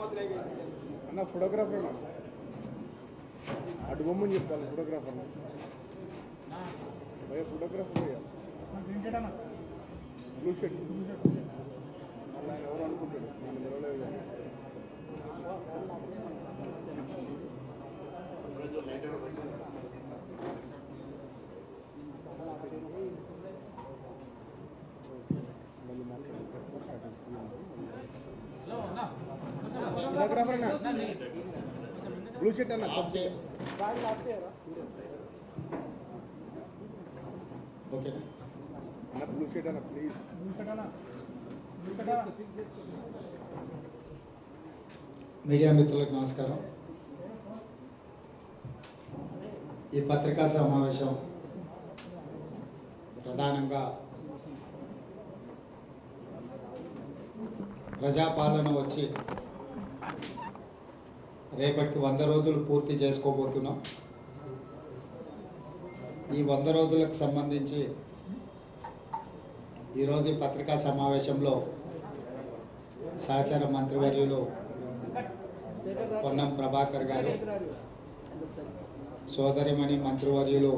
అన్న ఫోటోగ్రాఫర్ అటు బొమ్మని చెప్పాలి ఫోటోగ్రాఫర్ భయ ఫోటోగ్రాఫర్ బ్లూ షర్ట్ అలా ఎవరు అనుకుంటాడు నేను నిలవలేదు ఫోటోగ్రాఫర్ అన్న బ్లూ షర్ట్ అన్న అన్న బ్లూ షర్ట్ అన్న ప్లీజ్ మీడియా మిత్రులకు నమస్కారం. ఈ పత్రికా సమావేశం ప్రధానంగా ప్రజాపాలన వచ్చి రేపటికి 100 రోజులు పూర్తి చేసుకోబోతున్నాం. ఈ 100 రోజులకు సంబంధించి ఈరోజు ఈ పత్రికా సమావేశంలో సహచార మంత్రివర్యులు పొన్నం ప్రభాకర్ గారు, సోదరిమణి మంత్రివర్యులు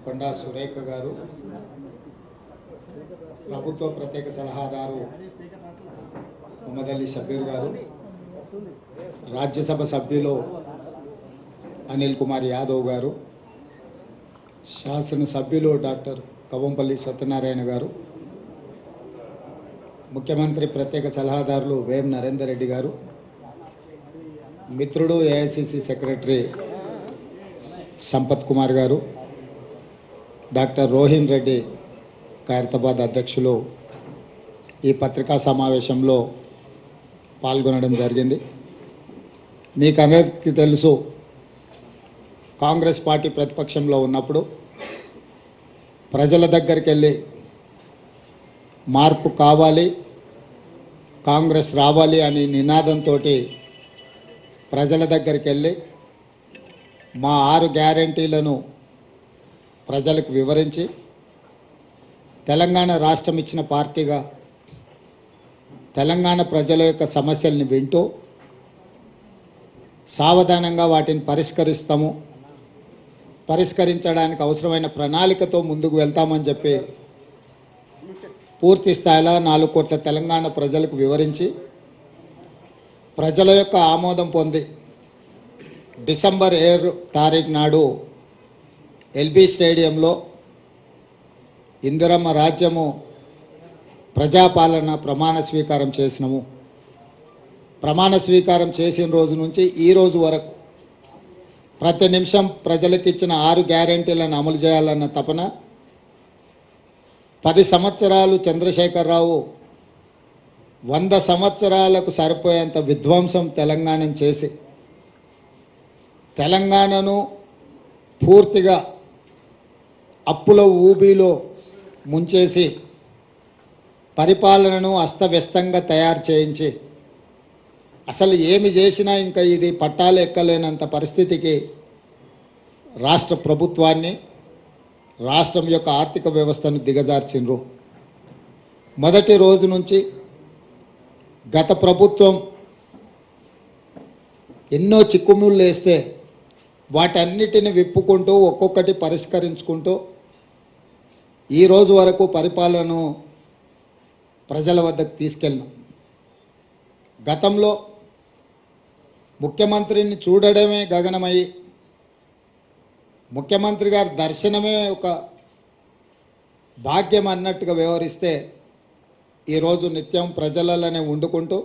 కొండా సురేఖ గారు, ప్రభుత్వ ప్రత్యేక సలహాదారు మొహమ్మద్ అలీ షబీర్ గారు, రాజ్యసభ సభ్యులు అనిల్ కుమార్ యాదవ్ గారు, శాసనసభ్యులు డాక్టర్ కవంపల్లి సత్యనారాయణ గారు, ముఖ్యమంత్రి ప్రత్యేక సలహాదారులు వేం నరేందర్ రెడ్డి గారు, మిత్రుడు ఏఐసిసి సెక్రటరీ సంపత్ కుమార్ గారు, డాక్టర్ రోహిన్ రెడ్డి ఖైరతాబాద్ అధ్యక్షులు ఈ పత్రికా సమావేశంలో పాల్గొనడం జరిగింది. మీకు అందరికీ తెలుసు, కాంగ్రెస్ పార్టీ ప్రతిపక్షంలో ఉన్నప్పుడు ప్రజల దగ్గరికి వెళ్ళి మార్పు కావాలి, కాంగ్రెస్ రావాలి అని నినాదంతో ప్రజల దగ్గరికి వెళ్ళి మా 6 గ్యారంటీలను ప్రజలకు వివరించి తెలంగాణ రాష్ట్రం ఇచ్చిన పార్టీగా తెలంగాణ ప్రజల యొక్క సమస్యల్ని వింటూ సావధానంగా వాటిని పరిష్కరించడానికి అవసరమైన ప్రణాళికతో ముందుకు వెళ్తామని చెప్పి పూర్తి స్థాయిలో 4 కోట్ల తెలంగాణ ప్రజలకు వివరించి ప్రజల యొక్క ఆమోదం పొంది డిసెంబర్ 7 తారీఖు నాడు ఎల్బీ స్టేడియంలో ఇందిరమ్మ రాజ్యము ప్రజాపాలన ప్రమాణ స్వీకారం చేసినాము. ప్రమాణ స్వీకారం చేసిన రోజు నుంచి ఈ రోజు వరకు ప్రతి నిమిషం ప్రజలకు ఇచ్చిన 6 గ్యారెంటీలను అమలు చేయాలన్న తపన, 10 సంవత్సరాలు చంద్రశేఖరరావు 100 సంవత్సరాలకు సరిపోయేంత విధ్వంసం తెలంగాణను చేసి తెలంగాణను పూర్తిగా అప్పుల ఊబిలో ముంచేసి పరిపాలనను అస్తవ్యస్తంగా తయారు చేయించి అసలు ఏమి చేసినా ఇంకా ఇది పట్టాలు ఎక్కలేనంత పరిస్థితికి రాష్ట్ర ప్రభుత్వాన్ని, రాష్ట్రం యొక్క ఆర్థిక వ్యవస్థను దిగజార్చిండ్రు. మొదటి రోజు నుంచి గత ప్రభుత్వం ఎన్నో చిక్కుముళ్ళు వేస్తే వాటన్నిటిని విప్పుకుంటూ ఒక్కొక్కటి పరిష్కరించుకుంటూ ఈ రోజు వరకు పరిపాలనను ప్రజల వద్దకు తీసుకెళ్ళినాం. గతంలో ముఖ్యమంత్రిని చూడడమే గగనమై, ముఖ్యమంత్రి గారి దర్శనమే ఒక భాగ్యం అన్నట్టుగా వ్యవహరిస్తే ఈరోజు నిత్యం ప్రజలలోనే వండుకుంటూ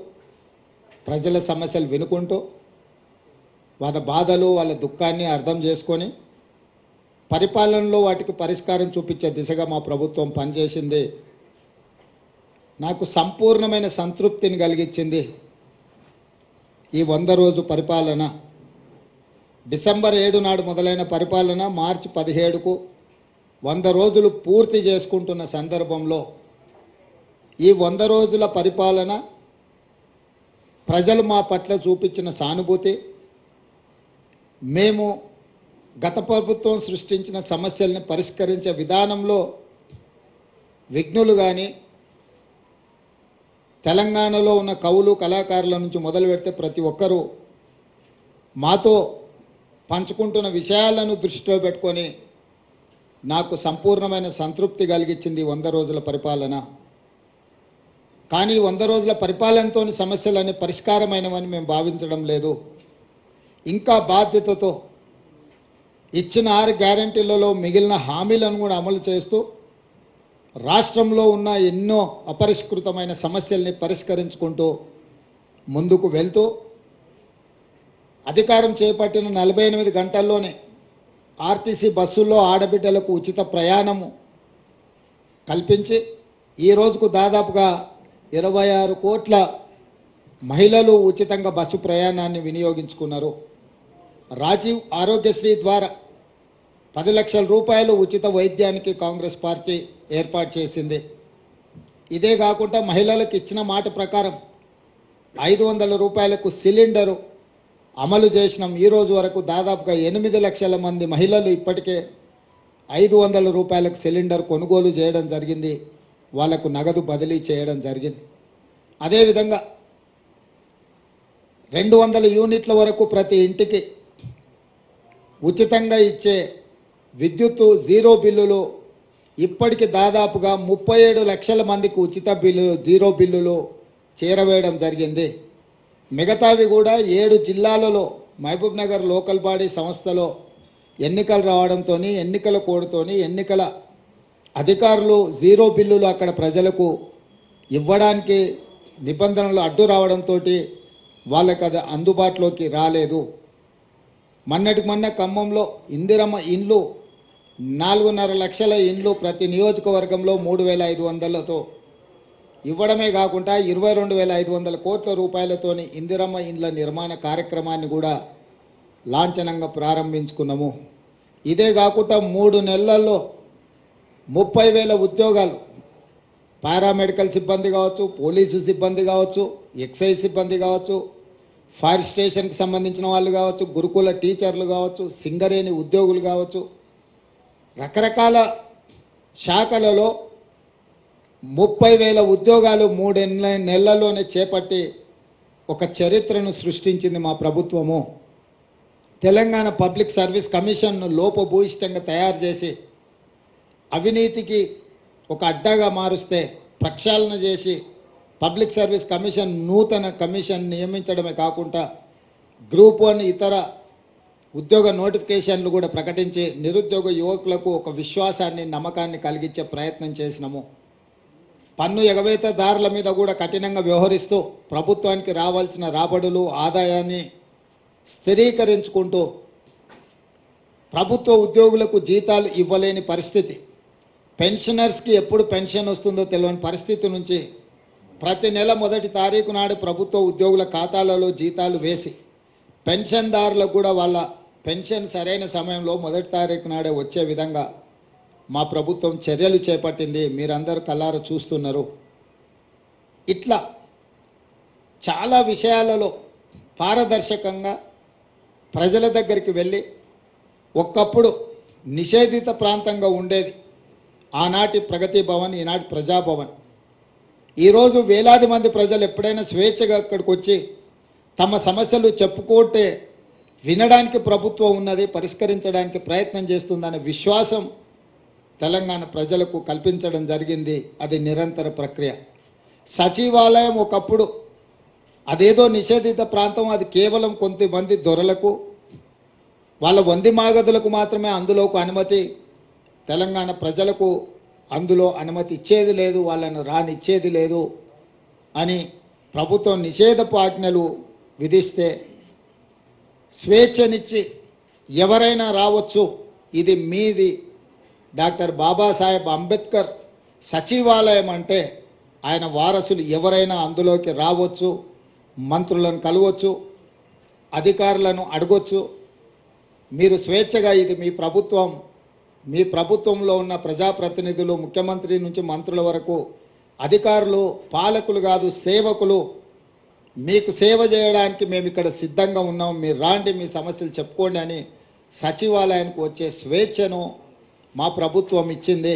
ప్రజల సమస్యలు వినుకుంటూ వాళ్ళ బాధలు వాళ్ళ దుఃఖాన్ని అర్థం చేసుకొని పరిపాలనలో వాటికి పరిష్కారం చూపించే దిశగా మా ప్రభుత్వం పనిచేసింది. నాకు సంపూర్ణమైన సంతృప్తిని కలిగించింది. ఈ 100 రోజు పరిపాలన డిసెంబర్ 7 నాడు మొదలైన పరిపాలన మార్చి 17కు 100 రోజులు పూర్తి చేసుకుంటున్న సందర్భంలో ఈ 100 రోజుల పరిపాలన ప్రజలు మా పట్ల చూపించిన సానుభూతి, మేము గత ప్రభుత్వం సృష్టించిన సమస్యల్ని పరిష్కరించే విధానంలో విఘ్నులు కానీ తెలంగాణలో ఉన్న కవులు కళాకారుల నుంచి మొదలు పెడితే ప్రతి ఒక్కరూ మాతో పంచుకుంటున్న విషయాలను దృష్టిలో పెట్టుకొని నాకు సంపూర్ణమైన సంతృప్తి కలిగించింది 100 రోజుల పరిపాలన. కానీ 100 రోజుల పరిపాలనతోని సమస్యలన్నీ పరిష్కారమైనవని మేము భావించడం లేదు. ఇంకా బాధ్యతతో ఇచ్చిన 6 గ్యారెంటీలలో మిగిలిన హామీలను కూడా అమలు చేస్తూ రాష్ట్రంలో ఉన్న ఎన్నో అపరిష్కృతమైన సమస్యల్ని పరిష్కరించుకుంటూ ముందుకు వెళ్తూ అధికారం చేపట్టిన 48 గంటల్లోనే ఆర్టీసీ బస్సుల్లో ఆడబిడ్డలకు ఉచిత ప్రయాణము కల్పించి ఈ రోజుకు దాదాపుగా 26 కోట్ల మహిళలు ఉచితంగా బస్సు ప్రయాణాన్ని వినియోగించుకున్నారు. రాజీవ్ ఆరోగ్యశ్రీ ద్వారా 10 లక్షల రూపాయలు ఉచిత వైద్యానికి కాంగ్రెస్ పార్టీ ఏర్పాటు చేసింది. ఇదే కాకుండా మహిళలకు ఇచ్చిన మాట ప్రకారం 500 రూపాయలకు సిలిండరు అమలు చేసినాం. ఈ రోజు వరకు దాదాపుగా 8 లక్షల మంది మహిళలు ఇప్పటికే 500 రూపాయలకు సిలిండర్ కొనుగోలు చేయడం జరిగింది. వాళ్లకు నగదు బదిలీ చేయడం జరిగింది. అదేవిధంగా 200 యూనిట్ల వరకు ప్రతి ఇంటికి ఉచితంగా ఇచ్చే విద్యుత్తు జీరో బిల్లులు ఇప్పటికి దాదాపుగా 37 లక్షల మందికి ఉచిత బిల్లులు జీరో బిల్లులు చేరవేయడం జరిగింది. మిగతావి కూడా 7 జిల్లాలలో మహబూబ్ నగర్ లోకల్ బాడీ సంస్థలో ఎన్నికలు రావడంతో ఎన్నికల కోడ్తోని ఎన్నికల అధికారులు జీరో బిల్లులు అక్కడ ప్రజలకు ఇవ్వడానికి నిబంధనలు అడ్డు రావడంతో వాళ్ళకి అది అందుబాటులోకి రాలేదు. మొన్నటికి మొన్న ఖమ్మంలో ఇందిరమ్మ ఇండ్లు 4.5 లక్షల ఇండ్లు ప్రతి నియోజకవర్గంలో 3,500లతో ఇవ్వడమే కాకుండా 22,500 కోట్ల రూపాయలతోని ఇందిరమ్మ ఇండ్ల నిర్మాణ కార్యక్రమాన్ని కూడా లాంఛనంగా ప్రారంభించుకున్నాము. ఇదే కాకుండా 3 నెలల్లో 30,000 ఉద్యోగాలు పారామెడికల్ సిబ్బంది కావచ్చు, పోలీసు సిబ్బంది కావచ్చు, ఎక్సైజ్ సిబ్బంది కావచ్చు, ఫైర్ స్టేషన్కి సంబంధించిన వాళ్ళు కావచ్చు, గురుకుల టీచర్లు కావచ్చు, సింగరేణి ఉద్యోగులు కావచ్చు, రకరకాల శాఖలలో 30,000 ఉద్యోగాలు 3 నెలల్లోనే చేపట్టి ఒక చరిత్రను సృష్టించింది మా ప్రభుత్వము. తెలంగాణ పబ్లిక్ సర్వీస్ కమిషన్ను లోపభూయిష్టంగా తయారు చేసి అవినీతికి ఒక అడ్డాగా మారుస్తే ప్రక్షాళన చేసి పబ్లిక్ సర్వీస్ కమిషన్ నూతన కమిషన్ నియమించడమే కాకుండా గ్రూప్ 1 ఇతర ఉద్యోగ నోటిఫికేషన్లు కూడా ప్రకటించి నిరుద్యోగ యువకులకు ఒక విశ్వాసాన్ని నమ్మకాన్ని కలిగించే ప్రయత్నం చేసినాము. పన్ను ఎగవేతదారుల మీద కూడా కఠినంగా వ్యవహరిస్తూ ప్రభుత్వానికి రావాల్సిన రాబడులు ఆదాయాన్ని స్థిరీకరించుకుంటూ ప్రభుత్వ ఉద్యోగులకు జీతాలు ఇవ్వలేని పరిస్థితి, పెన్షనర్స్కి ఎప్పుడు పెన్షన్ వస్తుందో తెలియని పరిస్థితి నుంచి ప్రతి నెల 1వ తారీఖు నాడు ప్రభుత్వ ఉద్యోగుల ఖాతాలలో జీతాలు వేసి పెన్షన్దారులకు కూడా వాళ్ళ పెన్షన్ సరైన సమయంలో 1వ తారీఖు నాడే వచ్చే విధంగా మా ప్రభుత్వం చర్యలు చేపట్టింది. మీరందరూ కళ్ళారా చూస్తున్నారు. ఇట్లా చాలా విషయాలలో పారదర్శకంగా ప్రజల దగ్గరికి వెళ్ళి ఒకప్పుడు నిషేధిత ప్రాంతంగా ఉండేది ఆనాటి ప్రగతి భవన్, ఈనాటి ప్రజాభవన్. ఈరోజు వేలాది మంది ప్రజలు ఎప్పుడైనా స్వేచ్ఛగా అక్కడికి వచ్చి తమ సమస్యలు చెప్పుకుంటే వినడానికి ప్రభుత్వం ఉన్నది, పరిష్కరించడానికి ప్రయత్నం చేస్తుందనే విశ్వాసం తెలంగాణ ప్రజలకు కల్పించడం జరిగింది. అది నిరంతర ప్రక్రియ. సచివాలయం ఒకప్పుడు అదేదో నిషేధిత ప్రాంతం, అది కేవలం కొంతమంది దొరలకు వాళ్ళ వంది మాగదులకు మాత్రమే అందులోకి అనుమతి, తెలంగాణ ప్రజలకు అందులో అనుమతి ఇచ్చేది లేదు, వాళ్ళను రానిచ్చేది లేదు అని ప్రభుత్వం నిషేధపు ఆజ్ఞలు విధిస్తే స్వేచ్ఛనిచ్చి ఎవరైనా రావచ్చు, ఇది మీది, డాక్టర్ బాబాసాహెబ్ అంబేద్కర్ సచివాలయం అంటే ఆయన వారసులు ఎవరైనా అందులోకి రావచ్చు, మంత్రులను కలవచ్చు, అధికారులను అడగొచ్చు, మీరు స్వేచ్ఛగా, ఇది మీ ప్రభుత్వం, మీ ప్రభుత్వంలో ఉన్న ప్రజాప్రతినిధులు ముఖ్యమంత్రి నుంచి మంత్రుల వరకు అధికారులు పాలకులు కాదు, సేవకులు, మీకు సేవ చేయడానికి మేము ఇక్కడ సిద్ధంగా ఉన్నాం, మీరు రాండి, మీ సమస్యలు చెప్పుకోండి అని సచివాలయానికి వచ్చే స్వేచ్ఛను మా ప్రభుత్వం ఇచ్చింది.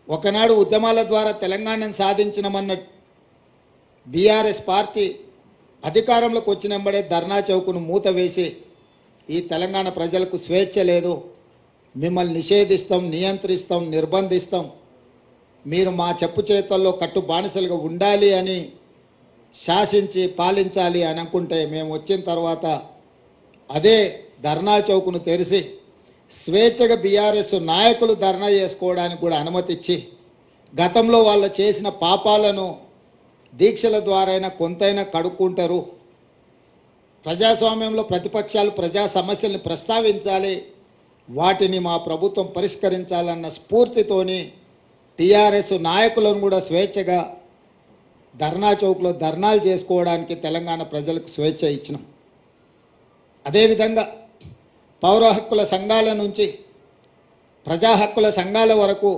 ఒకనాడు ఉద్యమాల ద్వారా తెలంగాణను సాధించినమన్న బీఆర్ఎస్ పార్టీ అధికారంలోకి వచ్చినంబడే ధర్నా చౌక్ను మూత వేసి ఈ తెలంగాణ ప్రజలకు స్వేచ్ఛ లేదు, మిమ్మల్ని నిషేధిస్తాం, నియంత్రిస్తాం, నిర్బంధిస్తాం, మీరు మా చెప్పు చేతల్లో కట్టు బానిసలుగా ఉండాలి అని శాసించి పాలించాలి అని అనుకుంటే మేము వచ్చిన తర్వాత అదే ధర్నా చౌక్ను తెరిచి స్వేచ్ఛగా బీఆర్ఎస్ నాయకులు ధర్నా చేసుకోవడానికి కూడా అనుమతి ఇచ్చి గతంలో వాళ్ళు చేసిన పాపాలను దీక్షల ద్వారా కొంతైనా కడుక్కుంటారు, ప్రజాస్వామ్యంలో ప్రతిపక్షాలు ప్రజా సమస్యల్ని ప్రస్తావించాలి, వాటిని మా ప్రభుత్వం పరిష్కరించాలన్న స్ఫూర్తితోని టీఆర్ఎస్ నాయకులను కూడా స్వేచ్ఛగా ధర్నా చౌక్లో ధర్నాలు చేసుకోవడానికి తెలంగాణ ప్రజలకు స్వేచ్ఛ ఇచ్చినాం. అదేవిధంగా పౌర హక్కుల సంఘాల నుంచి ప్రజా హక్కుల సంఘాల వరకు,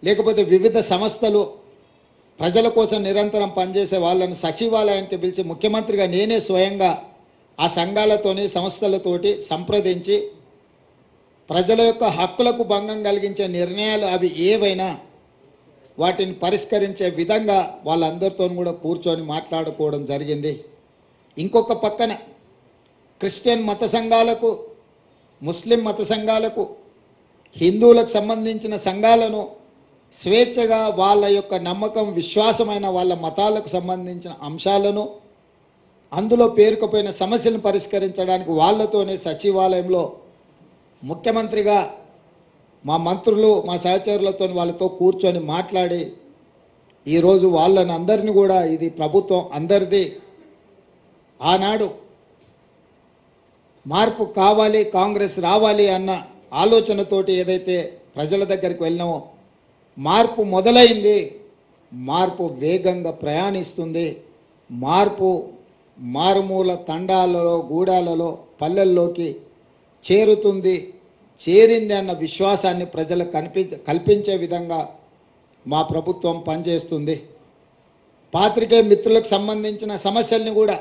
లేకపోతే వివిధ సంస్థలు ప్రజల కోసం నిరంతరం పనిచేసే వాళ్ళను సచివాలయానికి పిలిచి ముఖ్యమంత్రిగా నేనే స్వయంగా ఆ సంఘాలతోని సంస్థలతోటి సంప్రదించి ప్రజల యొక్క హక్కులకు భంగం కలిగించే నిర్ణయాలు అవి ఏవైనా వాటిని పరిష్కరించే విధంగా వాళ్ళందరితో కూడా కూర్చొని మాట్లాడుకోవడం జరిగింది. ఇంకొక పక్కన క్రిస్టియన్ మత సంఘాలకు, ముస్లిం మత సంఘాలకు, హిందువులకు సంబంధించిన సంఘాలను స్వేచ్ఛగా వాళ్ళ యొక్క నమ్మకం, విశ్వాసమైన వాళ్ళ మతాలకు సంబంధించిన అంశాలను, అందులో పేరుకుపోయిన సమస్యలను పరిష్కరించడానికి వాళ్ళతోనే సచివాలయంలో ముఖ్యమంత్రిగా మా మంత్రులు, మా సహచరులతో వాళ్ళతో కూర్చొని మాట్లాడి ఈరోజు వాళ్ళని అందరినీ కూడా ఇది ప్రభుత్వం అందరిది, ఆనాడు మార్పు కావాలి, కాంగ్రెస్ రావాలి అన్న ఆలోచనతోటి ఏదైతే ప్రజల దగ్గరికి వెళ్ళినామో మార్పు మొదలైంది, మార్పు వేగంగా ప్రయాణిస్తుంది, మార్పు మారుమూల తండాలలో, గూడాలలో, పల్లెల్లోకి చేరుతుంది, చేరింది అన్న విశ్వాసాన్ని ప్రజలకు కల్పించే విధంగా మా ప్రభుత్వం పనిచేస్తుంది. పాత్రికేయ మిత్రులకు సంబంధించిన సమస్యల్ని కూడా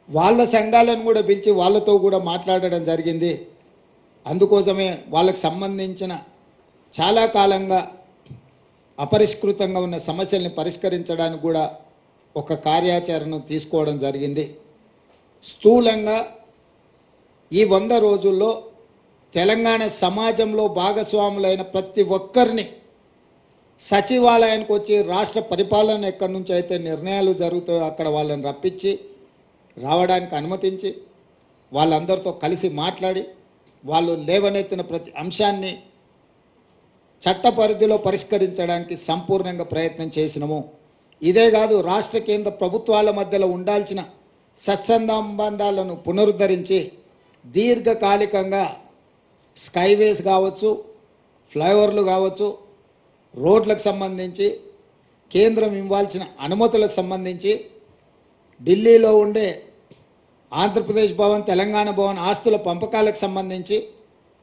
వాళ్ళ సంఘాలను కూడా పిలిచి వాళ్ళతో కూడా మాట్లాడడం జరిగింది. అందుకోసమే వాళ్ళకు సంబంధించిన చాలా కాలంగా అపరిష్కృతంగా ఉన్న సమస్యల్ని పరిష్కరించడానికి కూడా ఒక కార్యాచరణను తీసుకోవడం జరిగింది. స్థూలంగా ఈ 100 రోజుల్లో తెలంగాణ సమాజంలో భాగస్వాములైన ప్రతి ఒక్కరిని సచివాలయానికి వచ్చి రాష్ట్ర పరిపాలన ఎక్కడి నుంచి అయితే నిర్ణయాలు జరుగుతాయో అక్కడ వాళ్ళని రప్పించి రావడానికి అనుమతించి వాళ్ళందరితో కలిసి మాట్లాడి వాళ్ళు లేవనెత్తిన ప్రతి అంశాన్ని చట్ట పరిధిలో పరిష్కరించడానికి సంపూర్ణంగా ప్రయత్నం చేసినాము. ఇదే కాదు, రాష్ట్ర కేంద్ర ప్రభుత్వాల మధ్యలో ఉండాల్సిన సత్సంబంధాలను పునరుద్ధరించి దీర్ఘకాలికంగా స్కైవేస్ కావచ్చు, ఫ్లైఓవర్లు కావచ్చు, రోడ్లకు సంబంధించి కేంద్రం ఇవ్వాల్సిన అనుమతులకు సంబంధించి ఢిల్లీలో ఉండే ఆంధ్రప్రదేశ్ భవన్, తెలంగాణ భవన్ ఆస్తుల పంపకాలకు సంబంధించి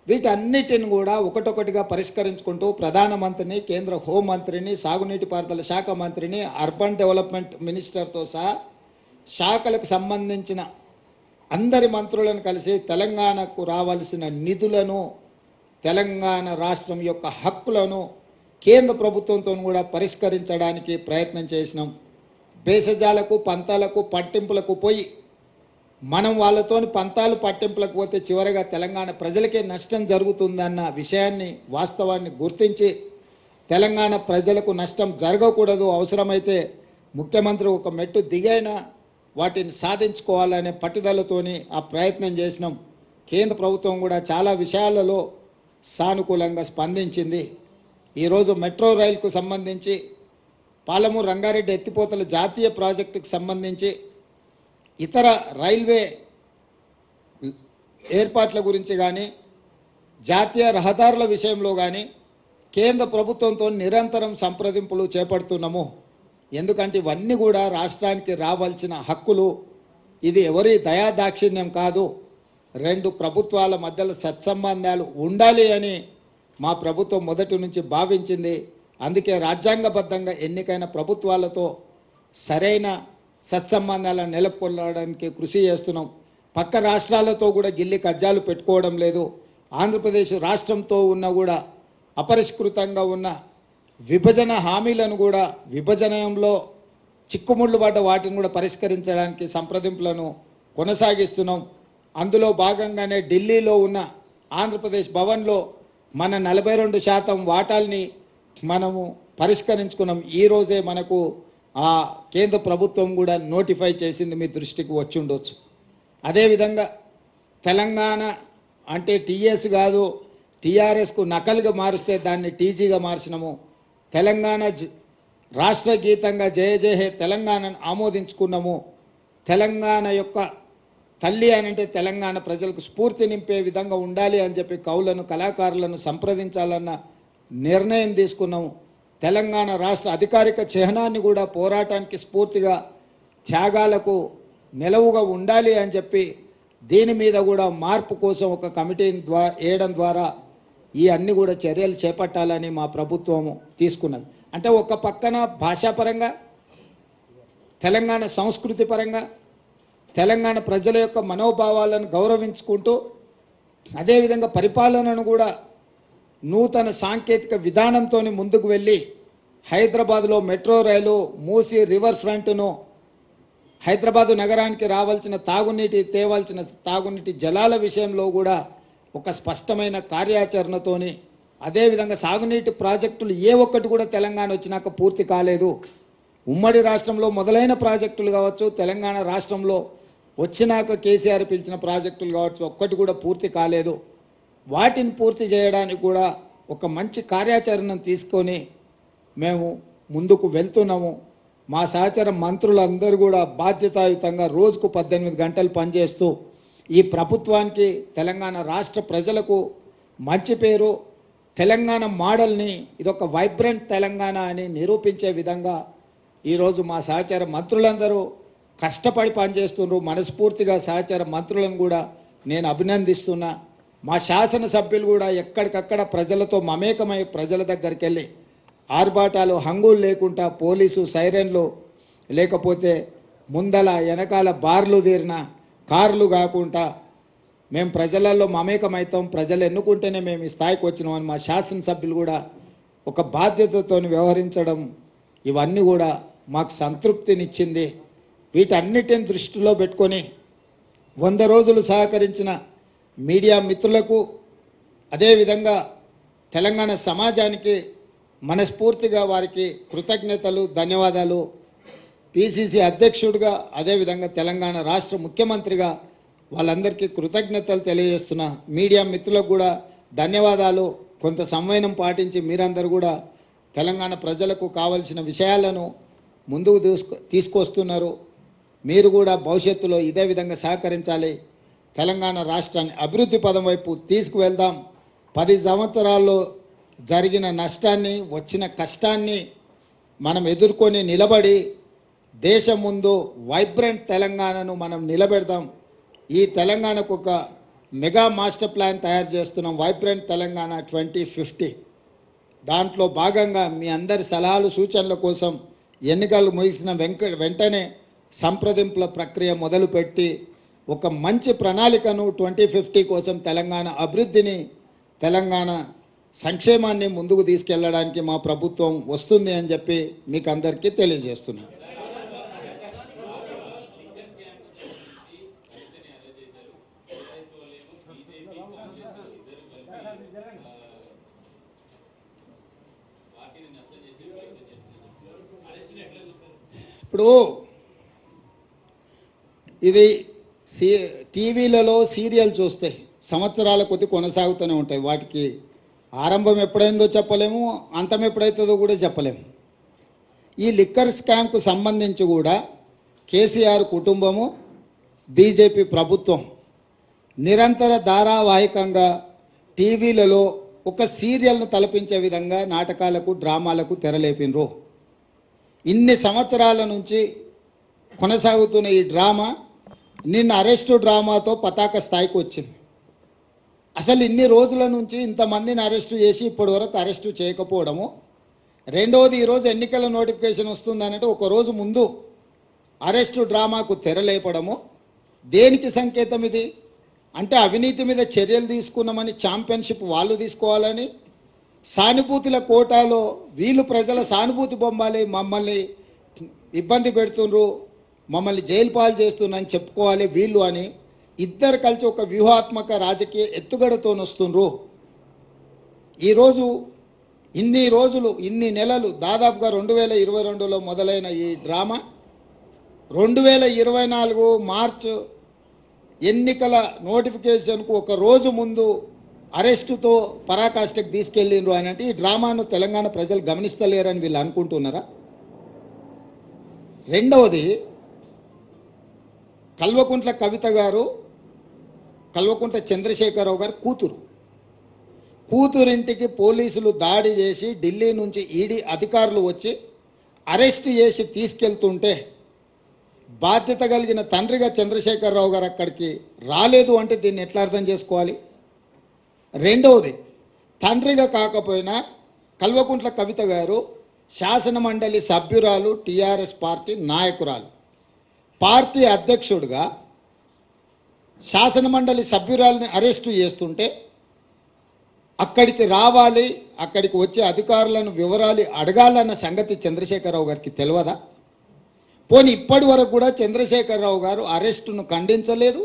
వీటన్నిటిని కూడా ఒకటొకటిగా పరిష్కరించుకుంటూ ప్రధానమంత్రిని, కేంద్ర హోంమంత్రిని, సాగునీటి పారుదల శాఖ మంత్రిని, అర్బన్ డెవలప్మెంట్ మినిస్టర్తో సహా శాఖలకు సంబంధించిన అందరి మంత్రులను కలిసి తెలంగాణకు రావాల్సిన నిధులను, తెలంగాణ రాష్ట్రం యొక్క హక్కులను కేంద్ర ప్రభుత్వంతో కూడా పరిష్కరించడానికి ప్రయత్నం చేసినాం. భేషజాలకు, పంతాలకు, పట్టింపులకు పోయి మనం వాళ్ళతోని పంతాలు పట్టింపులకు పోతే చివరగా తెలంగాణ ప్రజలకే నష్టం జరుగుతుందన్న విషయాన్ని, వాస్తవాన్ని గుర్తించి తెలంగాణ ప్రజలకు నష్టం జరగకూడదు, అవసరమైతే ముఖ్యమంత్రి ఒక మెట్టు దిగైనా వాటిని సాధించుకోవాలనే పట్టుదలతోని ఆ ప్రయత్నం చేసినాం. కేంద్ర ప్రభుత్వం కూడా చాలా విషయాలలో సానుకూలంగా స్పందించింది. ఈరోజు మెట్రో రైలుకు సంబంధించి, పాలమూరు రంగారెడ్డి ఎత్తిపోతల జాతీయ ప్రాజెక్టుకు సంబంధించి, ఇతర రైల్వే ఏర్పాట్ల గురించి కానీ, జాతీయ రహదారుల విషయంలో కానీ కేంద్ర ప్రభుత్వంతో నిరంతరం సంప్రదింపులు చేపడుతున్నాము. ఎందుకంటే ఇవన్నీ కూడా రాష్ట్రానికి రావాల్సిన హక్కులు. ఇది ఎవరి దయాదాక్షిణ్యం కాదు, 2 ప్రభుత్వాల మధ్యలో సత్సంబంధాలు ఉండాలి అని మా ప్రభుత్వం మొదటి నుంచి భావించింది. అందుకే రాజ్యాంగబద్ధంగా ఎన్నికైన ప్రభుత్వాలతో సరైన సత్సంబంధాలను నెలకొల్పడానికి కృషి చేస్తున్నాం. పక్క రాష్ట్రాలతో కూడా గిల్లి కజ్జాలు పెట్టుకోవడం లేదు. ఆంధ్రప్రదేశ్ రాష్ట్రంతో ఉన్న కూడా అపరిష్కృతంగా ఉన్న విభజన హామీలను కూడా విభజనలో చిక్కుముళ్ళు పడ్డ వాటిని కూడా పరిష్కరించడానికి సంప్రదింపులను కొనసాగిస్తున్నాం. అందులో భాగంగానే ఢిల్లీలో ఉన్న ఆంధ్రప్రదేశ్ భవన్లో మన 42% వాటాల్ని మనము పరిష్కరించుకున్నాం. ఈరోజే మనకు ఆ కేంద్ర ప్రభుత్వం కూడా నోటిఫై చేసింది, మీ దృష్టికి వచ్చి ఉండొచ్చు. అదేవిధంగా తెలంగాణ అంటే టీఎస్ కాదు, టీఆర్ఎస్కు నకలుగా మారిస్తే దాన్ని టీజీగా మార్చినాము. తెలంగాణ రాష్ట్ర గీతంగా జయ జయ హే తెలంగాణను ఆమోదించుకున్నాము. తెలంగాణ యొక్క తల్లి అని అంటే తెలంగాణ ప్రజలకు స్ఫూర్తి నింపే విధంగా ఉండాలి అని చెప్పి కవులను కళాకారులను సంప్రదించాలన్న నిర్ణయం తీసుకున్నాము. తెలంగాణ రాష్ట్ర అధికారిక చిహ్నాన్ని కూడా పోరాటానికి స్ఫూర్తిగా త్యాగాలకు నిలవుగా ఉండాలి అని చెప్పి దీని మీద కూడా మార్పు కోసం ఒక కమిటీని వేయడం ద్వారా ఈ అన్ని కూడా చర్యలు చేపట్టాలని మా ప్రభుత్వము తీసుకున్నది. అంటే ఒక పక్కన భాషాపరంగా, తెలంగాణ సంస్కృతి పరంగా, తెలంగాణ ప్రజల యొక్క మనోభావాలను గౌరవించుకుంటూ, అదేవిధంగా పరిపాలనను కూడా నూతన సాంకేతిక విధానంతో ముందుకు వెళ్ళి హైదరాబాద్లో మెట్రో రైలు, మూసీ రివర్ ఫ్రంట్ను, హైదరాబాదు నగరానికి రావాల్సిన తేవాల్సిన తాగునీటి జలాల విషయంలో కూడా ఒక స్పష్టమైన కార్యాచరణతోని, అదేవిధంగా సాగునీటి ప్రాజెక్టులు ఏ ఒక్కటి కూడా తెలంగాణ వచ్చినాక పూర్తి కాలేదు. ఉమ్మడి రాష్ట్రంలో మొదలైన ప్రాజెక్టులు కావచ్చు, తెలంగాణ రాష్ట్రంలో వచ్చినాక కేసీఆర్ పిలిచిన ప్రాజెక్టులు కావచ్చు, ఒక్కటి కూడా పూర్తి కాలేదు. వాటిని పూర్తి చేయడానికి కూడా ఒక మంచి కార్యాచరణను తీసుకొని మేము ముందుకు వెళ్తున్నాము. మా సహచర మంత్రులందరూ కూడా బాధ్యతాయుతంగా రోజుకు 18 గంటలు పనిచేస్తూ ఈ ప్రభుత్వానికి, తెలంగాణ రాష్ట్ర ప్రజలకు మంచి పేరు, తెలంగాణ మోడల్ని ఇదొక వైబ్రెంట్ తెలంగాణ అని నిరూపించే విధంగా ఈరోజు మా సహచర మంత్రులందరూ కష్టపడి పనిచేస్తున్నారు. మనస్ఫూర్తిగా సహచర మంత్రులను కూడా నేను అభినందిస్తున్నా. మా శాసనసభ్యులు కూడా ఎక్కడికక్కడ ప్రజలతో మమేకమై ప్రజల దగ్గరికి వెళ్ళి ఆర్భాటాలు హంగులు లేకుండా, పోలీసు సైరన్లు లేకపోతే ముందల వెనకాల బార్లు తీరిన కార్లు కాకుండా మేము ప్రజలలో మమేకమవుతాం, ప్రజలు ఎన్నుకుంటేనే మేము ఈ స్థాయికి వచ్చినామని మా శాసనసభ్యులు కూడా ఒక బాధ్యతతో వ్యవహరించడం, ఇవన్నీ కూడా మాకు సంతృప్తినిచ్చింది. వీటన్నిటిని దృష్టిలో పెట్టుకొని 100 రోజులు సహకరించిన మీడియా మిత్రులకు, అదేవిధంగా తెలంగాణ సమాజానికి మనస్ఫూర్తిగా వారికి కృతజ్ఞతలు, ధన్యవాదాలు. పిసిసి అధ్యక్షుడిగా, అదేవిధంగా తెలంగాణ రాష్ట్ర ముఖ్యమంత్రిగా వాళ్ళందరికీ కృతజ్ఞతలు తెలియజేస్తున్నా. మీడియా మిత్రులకు కూడా ధన్యవాదాలు. కొంత సంవయనం పాటించి మీరందరూ కూడా తెలంగాణ ప్రజలకు కావలసిన విషయాలను ముందుకు తీసుకొస్తున్నారు. మీరు కూడా భవిష్యత్తులో ఇదే విధంగా సహకరించాలి. తెలంగాణ రాష్ట్రాన్ని అభివృద్ధి పదం వైపు తీసుకువెళ్దాం. 10 సంవత్సరాల్లో జరిగిన నష్టాన్ని, వచ్చిన కష్టాన్ని మనం ఎదుర్కొని నిలబడి దేశం ముందు వైబ్రెంట్ తెలంగాణను మనం నిలబెడదాం. ఈ తెలంగాణకు ఒక మెగా మాస్టర్ ప్లాన్ తయారు చేస్తున్నాం, వైబ్రెంట్ తెలంగాణ 2050. దాంట్లో భాగంగా మీ అందరి సలహాలు సూచనల కోసం ఎన్నికలు ముగిసిన వెంటనే సంప్రదింపుల ప్రక్రియ మొదలుపెట్టి ఒక మంచి ప్రణాళికను 2050 కోసం తెలంగాణ అభివృద్ధిని, తెలంగాణ సంక్షేమాన్ని ముందుకు తీసుకెళ్లడానికి మా ప్రభుత్వం వస్తుంది అని చెప్పి మీకు అందరికీ తెలియజేస్తున్నాను. ఇప్పుడు ఇది టీవీలలో సీరియల్ చూస్తే సంవత్సరాల కొద్ది కొనసాగుతూనే ఉంటాయి. వాటికి ఆరంభం ఎప్పుడైందో చెప్పలేము, అంతం ఎప్పుడైతుందో కూడా చెప్పలేము. ఈ లిక్కర్ స్కామ్కు సంబంధించి కూడా కేసీఆర్ కుటుంబము, బీజేపీ ప్రభుత్వం నిరంతర ధారావాహికంగా టీవీలలో ఒక సీరియల్ను తలపించే విధంగా నాటకాలకు, డ్రామాలకు తెరలేపినరు. ఇన్ని సంవత్సరాల నుంచి కొనసాగుతున్న ఈ డ్రామా నిన్న అరెస్టు డ్రామాతో పతాక స్థాయికి వచ్చింది. అసలు ఇన్ని రోజుల నుంచి ఇంతమందిని అరెస్టు చేసి ఇప్పటివరకు అరెస్టు చేయకపోవడము, రెండవది ఈరోజు ఎన్నికల నోటిఫికేషన్ వస్తుందనంటే ఒకరోజు ముందు అరెస్టు డ్రామాకు తెరలేపడము దేనికి సంకేతం ఇది? అంటే అవినీతి మీద చర్యలు తీసుకున్నామని ఛాంపియన్షిప్ వాళ్ళు తీసుకోవాలని, సానుభూతుల కోటాలో వీళ్ళు ప్రజల సానుభూతి బొమ్మాలి, మమ్మల్ని ఇబ్బంది పెడుతుండ్రు, మమ్మల్ని జైలు పాలు చేస్తున్నారని చెప్పుకోవాలి వీళ్ళు అని ఇద్దరు కలిసి ఒక వ్యూహాత్మక రాజకీయ ఎత్తుగడతో వస్తుండ్రు. ఈరోజు ఇన్ని రోజులు ఇన్ని నెలలు దాదాపుగా 2022లో మొదలైన ఈ డ్రామా 2024 మార్చ్ ఎన్నికల నోటిఫికేషన్కు ఒక రోజు ముందు అరెస్టుతో పరాకాష్ఠకు తీసుకెళ్ళిండ్రు అని అంటే ఈ డ్రామాను తెలంగాణ ప్రజలు గమనిస్తలేరని వీళ్ళు అనుకుంటున్నారా? రెండవది, కల్వకుంట్ల కవిత గారు కల్వకుంట్ల చంద్రశేఖరరావు గారు కూతురింటికి పోలీసులు దాడి చేసి ఢిల్లీ నుంచి ఈడీ అధికారులు వచ్చి అరెస్ట్ చేసి తీసుకెళ్తుంటే బాధ్యత కలిగిన తండ్రిగా చంద్రశేఖరరావు గారు అక్కడికి రాలేదు అంటే దీన్ని ఎట్లా అర్థం చేసుకోవాలి? రెండవది, తండ్రిగా కాకపోయినా కల్వకుంట్ల కవిత గారు శాసనమండలి సభ్యురాలు, టీఆర్ఎస్ పార్టీ నాయకురాలు, పార్టీ అధ్యక్షుడిగా శాసనమండలి సభ్యురాలని అరెస్టు చేస్తుంటే అక్కడికి రావాలి, అక్కడికి వచ్చే అధికారులను వివరాలు అడగాలన్న సంగతి చంద్రశేఖరరావు గారికి తెలియదా? పోనీ ఇప్పటి వరకు కూడా చంద్రశేఖరరావు గారు అరెస్టును ఖండించలేదు.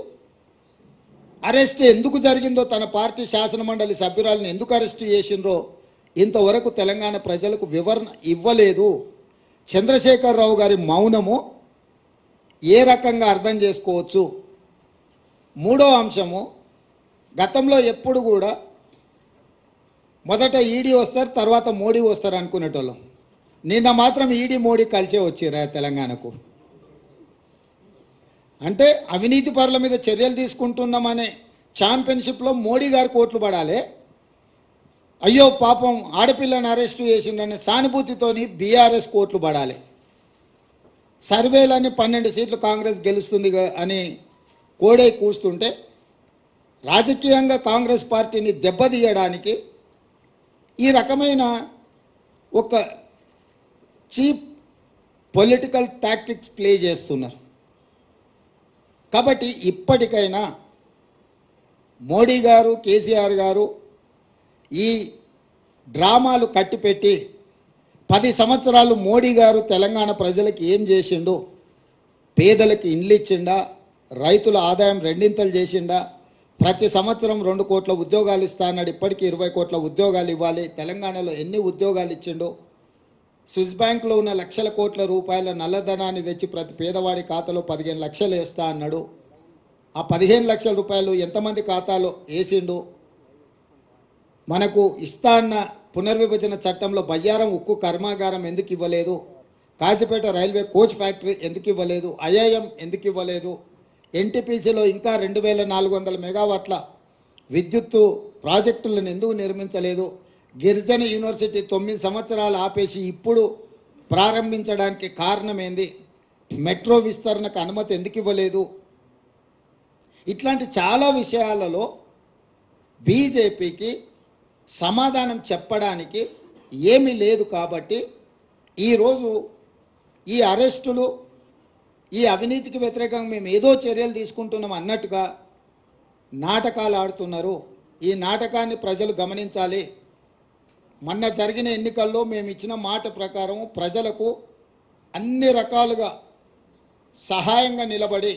అరెస్ట్ ఎందుకు జరిగిందో, తన పార్టీ శాసనమండలి సభ్యురాలను ఎందుకు అరెస్టు చేసిండ్రో ఇంతవరకు తెలంగాణ ప్రజలకు వివరణ ఇవ్వలేదు. చంద్రశేఖరరావు గారి మౌనము ఏ రకంగా అర్థం చేసుకోవచ్చు? మూడో అంశము, గతంలో ఎప్పుడు కూడా మొదట ఈడీ వస్తారు, తర్వాత మోడీ వస్తారు అనుకునేటోళ్ళం. నిన్న మాత్రం ఈడీ మోడీ కలిసే వచ్చిరా తెలంగాణకు. అంటే అవినీతి పరుల మీద చర్యలు తీసుకుంటున్నామనే ఛాంపియన్షిప్లో మోడీ గారు కోట్లు పడాలి, అయ్యో పాపం ఆడపిల్లని అరెస్టు చేసిందనే సానుభూతితోని బీఆర్ఎస్ కోట్లు పడాలి. సర్వేలని 12 సీట్లు కాంగ్రెస్ గెలుస్తుంది అని కోడే కూస్తుంటే రాజకీయంగా కాంగ్రెస్ పార్టీని దెబ్బతీయడానికి ఈ రకమైన ఒక చీప్ పొలిటికల్ టాక్టిక్స్ ప్లే చేస్తున్నారు. కాబట్టి ఇప్పటికైనా మోడీ గారు, కేసీఆర్ గారు ఈ డ్రామాలు కట్టిపెట్టి 10 సంవత్సరాలు మోడీ గారు తెలంగాణ ప్రజలకు ఏం చేసిండు? పేదలకు ఇండ్లు ఇచ్చిండా? రైతుల ఆదాయం రెండింతలు చేసిండా? ప్రతి సంవత్సరం 2 కోట్ల ఉద్యోగాలు ఇస్తా అన్నాడు, ఇప్పటికీ 20 కోట్ల ఉద్యోగాలు ఇవ్వాలి. తెలంగాణలో ఎన్ని ఉద్యోగాలు ఇచ్చిండో? స్విస్ బ్యాంకులో ఉన్న లక్షల కోట్ల రూపాయల నల్లధనాన్ని తెచ్చి ప్రతి పేదవాడి ఖాతాలో 15 లక్షలు వేస్తా అన్నాడు. ఆ 15 లక్షల రూపాయలు ఎంతమంది ఖాతాలో వేసిండు? మనకు ఇస్తా అన్న పునర్విభజన చట్టంలో బయ్యారం ఉక్కు కర్మాగారం ఎందుకు ఇవ్వలేదు? కాజీపేట రైల్వే కోచ్ ఫ్యాక్టరీ ఎందుకు ఇవ్వలేదు? ఐఐఎం ఎందుకు ఇవ్వలేదు? ఎన్టీపీసీలో ఇంకా 2400 మెగావాట్ల విద్యుత్తు ప్రాజెక్టులను ఎందుకు నిర్మించలేదు? గిరిజన యూనివర్సిటీ 9 సంవత్సరాలు ఆపేసి ఇప్పుడు ప్రారంభించడానికి కారణం ఏంది? మెట్రో విస్తరణకు అనుమతి ఎందుకు ఇవ్వలేదు? ఇట్లాంటి చాలా విషయాలలో బీజేపీకి సమాధానం చెప్పడానికి ఏమీ లేదు. కాబట్టి ఈరోజు ఈ అరెస్టులు, ఈ అవినీతికి వ్యతిరేకంగా మేము ఏదో చర్యలు తీసుకుంటున్నాం అన్నట్టుగా నాటకాలు ఆడుతున్నారు. ఈ నాటకాన్ని ప్రజలు గమనించాలి. మొన్న జరిగిన ఎన్నికల్లో మేము ఇచ్చిన మాట ప్రకారం ప్రజలకు అన్ని రకాలుగా సహాయంగా నిలబడి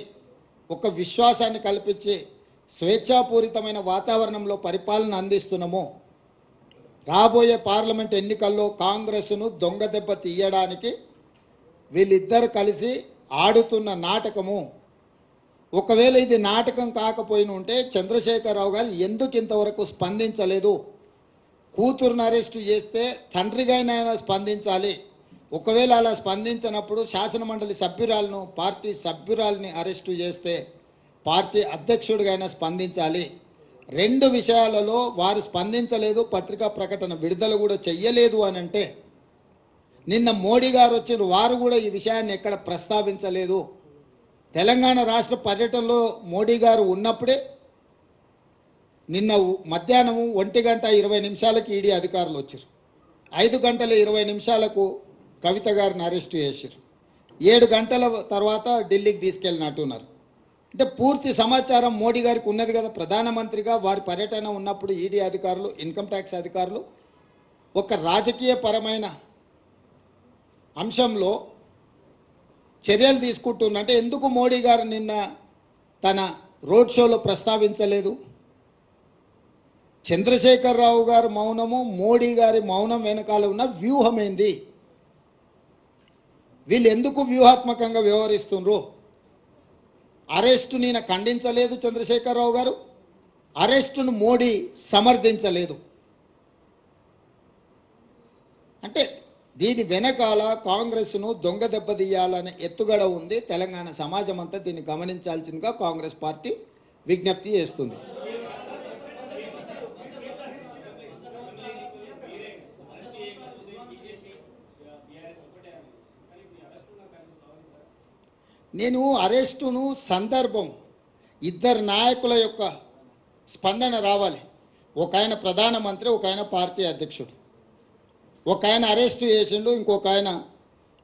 ఒక విశ్వాసాన్ని కల్పించి స్వేచ్ఛాపూరితమైన వాతావరణంలో పరిపాలన అందిస్తున్నాము. రాబోయే పార్లమెంట్ ఎన్నికల్లో కాంగ్రెస్ను దొంగ దెబ్బ తీయడానికి వీళ్ళిద్దరు కలిసి ఆడుతున్న నాటకము. ఒకవేళ ఇది నాటకం కాకపోయిన ఉంటే చంద్రశేఖరరావు గారు ఎందుకు ఇంతవరకు స్పందించలేదు? కూతురును అరెస్టు చేస్తే తండ్రిగానైనా స్పందించాలి. ఒకవేళ అలా స్పందించినప్పుడు శాసనమండలి సభ్యురాలను, పార్టీ సభ్యురాలని అరెస్టు చేస్తే పార్టీ అధ్యక్షుడిగైనా స్పందించాలి. 2 విషయాలలో వారు స్పందించలేదు, పత్రికా ప్రకటన విడుదల కూడా చెయ్యలేదు అని అంటే నిన్న మోడీ గారు వచ్చిన వారు కూడా ఈ విషయాన్ని ఎక్కడ ప్రస్తావించలేదు. తెలంగాణ రాష్ట్ర పర్యటనలో మోడీ గారు ఉన్నప్పుడే నిన్న మధ్యాహ్నం 1:20 ఈడీ అధికారులు వచ్చారు. 5:20 కవిత గారిని అరెస్టు చేశారు. 7 గంటల తర్వాత ఢిల్లీకి తీసుకెళ్ళినట్టున్నారు. అంటే పూర్తి సమాచారం మోడీ గారికి ఉన్నది కదా. ప్రధానమంత్రిగా వారి పర్యటన ఉన్నప్పుడు ఈడీ అధికారులు, ఇన్కమ్ ట్యాక్స్ అధికారులు ఒక రాజకీయ పరమైన అంశంలో చర్యలు తీసుకుంటున్నా అంటే ఎందుకు మోడీ గారు నిన్న తన రోడ్ షోలో ప్రస్తావించలేదు? చంద్రశేఖరరావు గారు మౌనము, మోడీ గారి మౌనం వెనకాల ఉన్న వ్యూహం ఏంది? వీళ్ళు ఎందుకు వ్యూహాత్మకంగా వ్యవహరిస్తుండ్రు? అరెస్టు నేను ఖండించలేదు చంద్రశేఖరరావు గారు, అరెస్టును మోడీ సమర్థించలేదు. అంటే దీని వెనకాల కాంగ్రెస్ను దొంగ దెబ్బతీయాలనే ఎత్తుగడ ఉంది. తెలంగాణ సమాజం అంతా దీన్ని గమనించాల్సిందిగా కాంగ్రెస్ పార్టీ విజ్ఞప్తి చేస్తుంది. నేను అరెస్టును సందర్భం, ఇద్దరు నాయకుల యొక్క స్పందన రావాలి. ఒక ఆయన ప్రధానమంత్రి, ఒక ఆయన పార్టీ అధ్యక్షుడు. ఒక ఆయన అరెస్టు చేసిండు, ఇంకొక ఆయన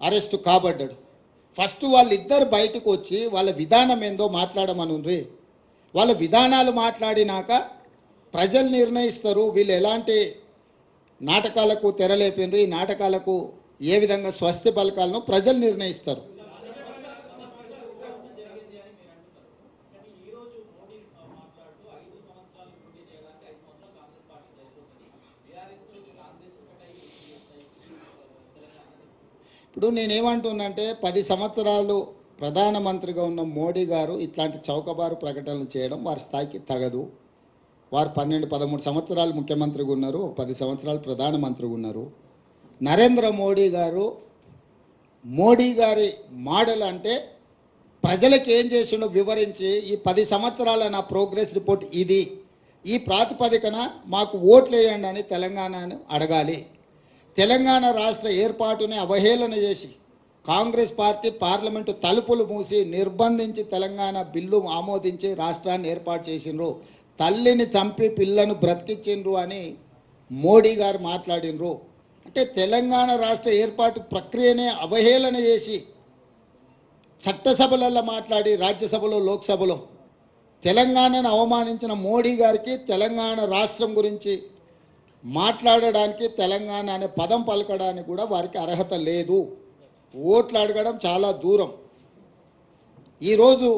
అరెస్టు కాబడ్డాడు. ఫస్ట్ వాళ్ళిద్దరు బయటకు వచ్చి వాళ్ళ విధానం ఏందో మాట్లాడమనుండ్రి. వాళ్ళ విధానాలు మాట్లాడినాక ప్రజలు నిర్ణయిస్తారు వీళ్ళు ఎలాంటి నాటకాలకు తెరలేపిండ్రు, ఈ నాటకాలకు ఏ విధంగా స్వస్తి పలకాలను ప్రజలు నిర్ణయిస్తారు. ఇప్పుడు నేనేమంటున్నానంటే 10 సంవత్సరాలు ప్రధానమంత్రిగా ఉన్న మోడీ గారు ఇట్లాంటి చౌకబారు ప్రకటనలు చేయడం వారి స్థాయికి తగదు. వారు 12-13 సంవత్సరాలు ముఖ్యమంత్రిగా ఉన్నారు, 10 సంవత్సరాలు ప్రధానమంత్రిగా ఉన్నారు. నరేంద్ర మోడీ గారు, మోడీ గారి మోడల్ అంటే ప్రజలకు ఏం చేసిండో వివరించి ఈ 10 సంవత్సరాల నా ప్రోగ్రెస్ రిపోర్ట్ ఇది, ఈ ప్రాతిపదికన మాకు ఓట్లు వేయండి అని తెలంగాణను అడగాలి. తెలంగాణ రాష్ట్ర ఏర్పాటుని అవహేళన చేసి కాంగ్రెస్ పార్టీ పార్లమెంటు తలుపులు మూసి నిర్బంధించి తెలంగాణ బిల్లు ఆమోదించి రాష్ట్రాన్ని ఏర్పాటు చేసిండ్రు. తల్లిని చంపి పిల్లను బ్రతికించిండ్రు అని మోడీ గారు మాట్లాడినరు. అంటే తెలంగాణ రాష్ట్ర ఏర్పాటు ప్రక్రియనే అవహేళన చేసి చట్టసభలలో మాట్లాడి రాజ్యసభలో లోక్సభలో తెలంగాణను అవమానించిన మోడీ గారికి తెలంగాణ రాష్ట్రం గురించి మాట్లాడడానికి, తెలంగాణ అనే పదం పలకడానికి కూడా వారికి అర్హత లేదు. ఓట్లు అడగడం చాలా దూరం. ఈరోజు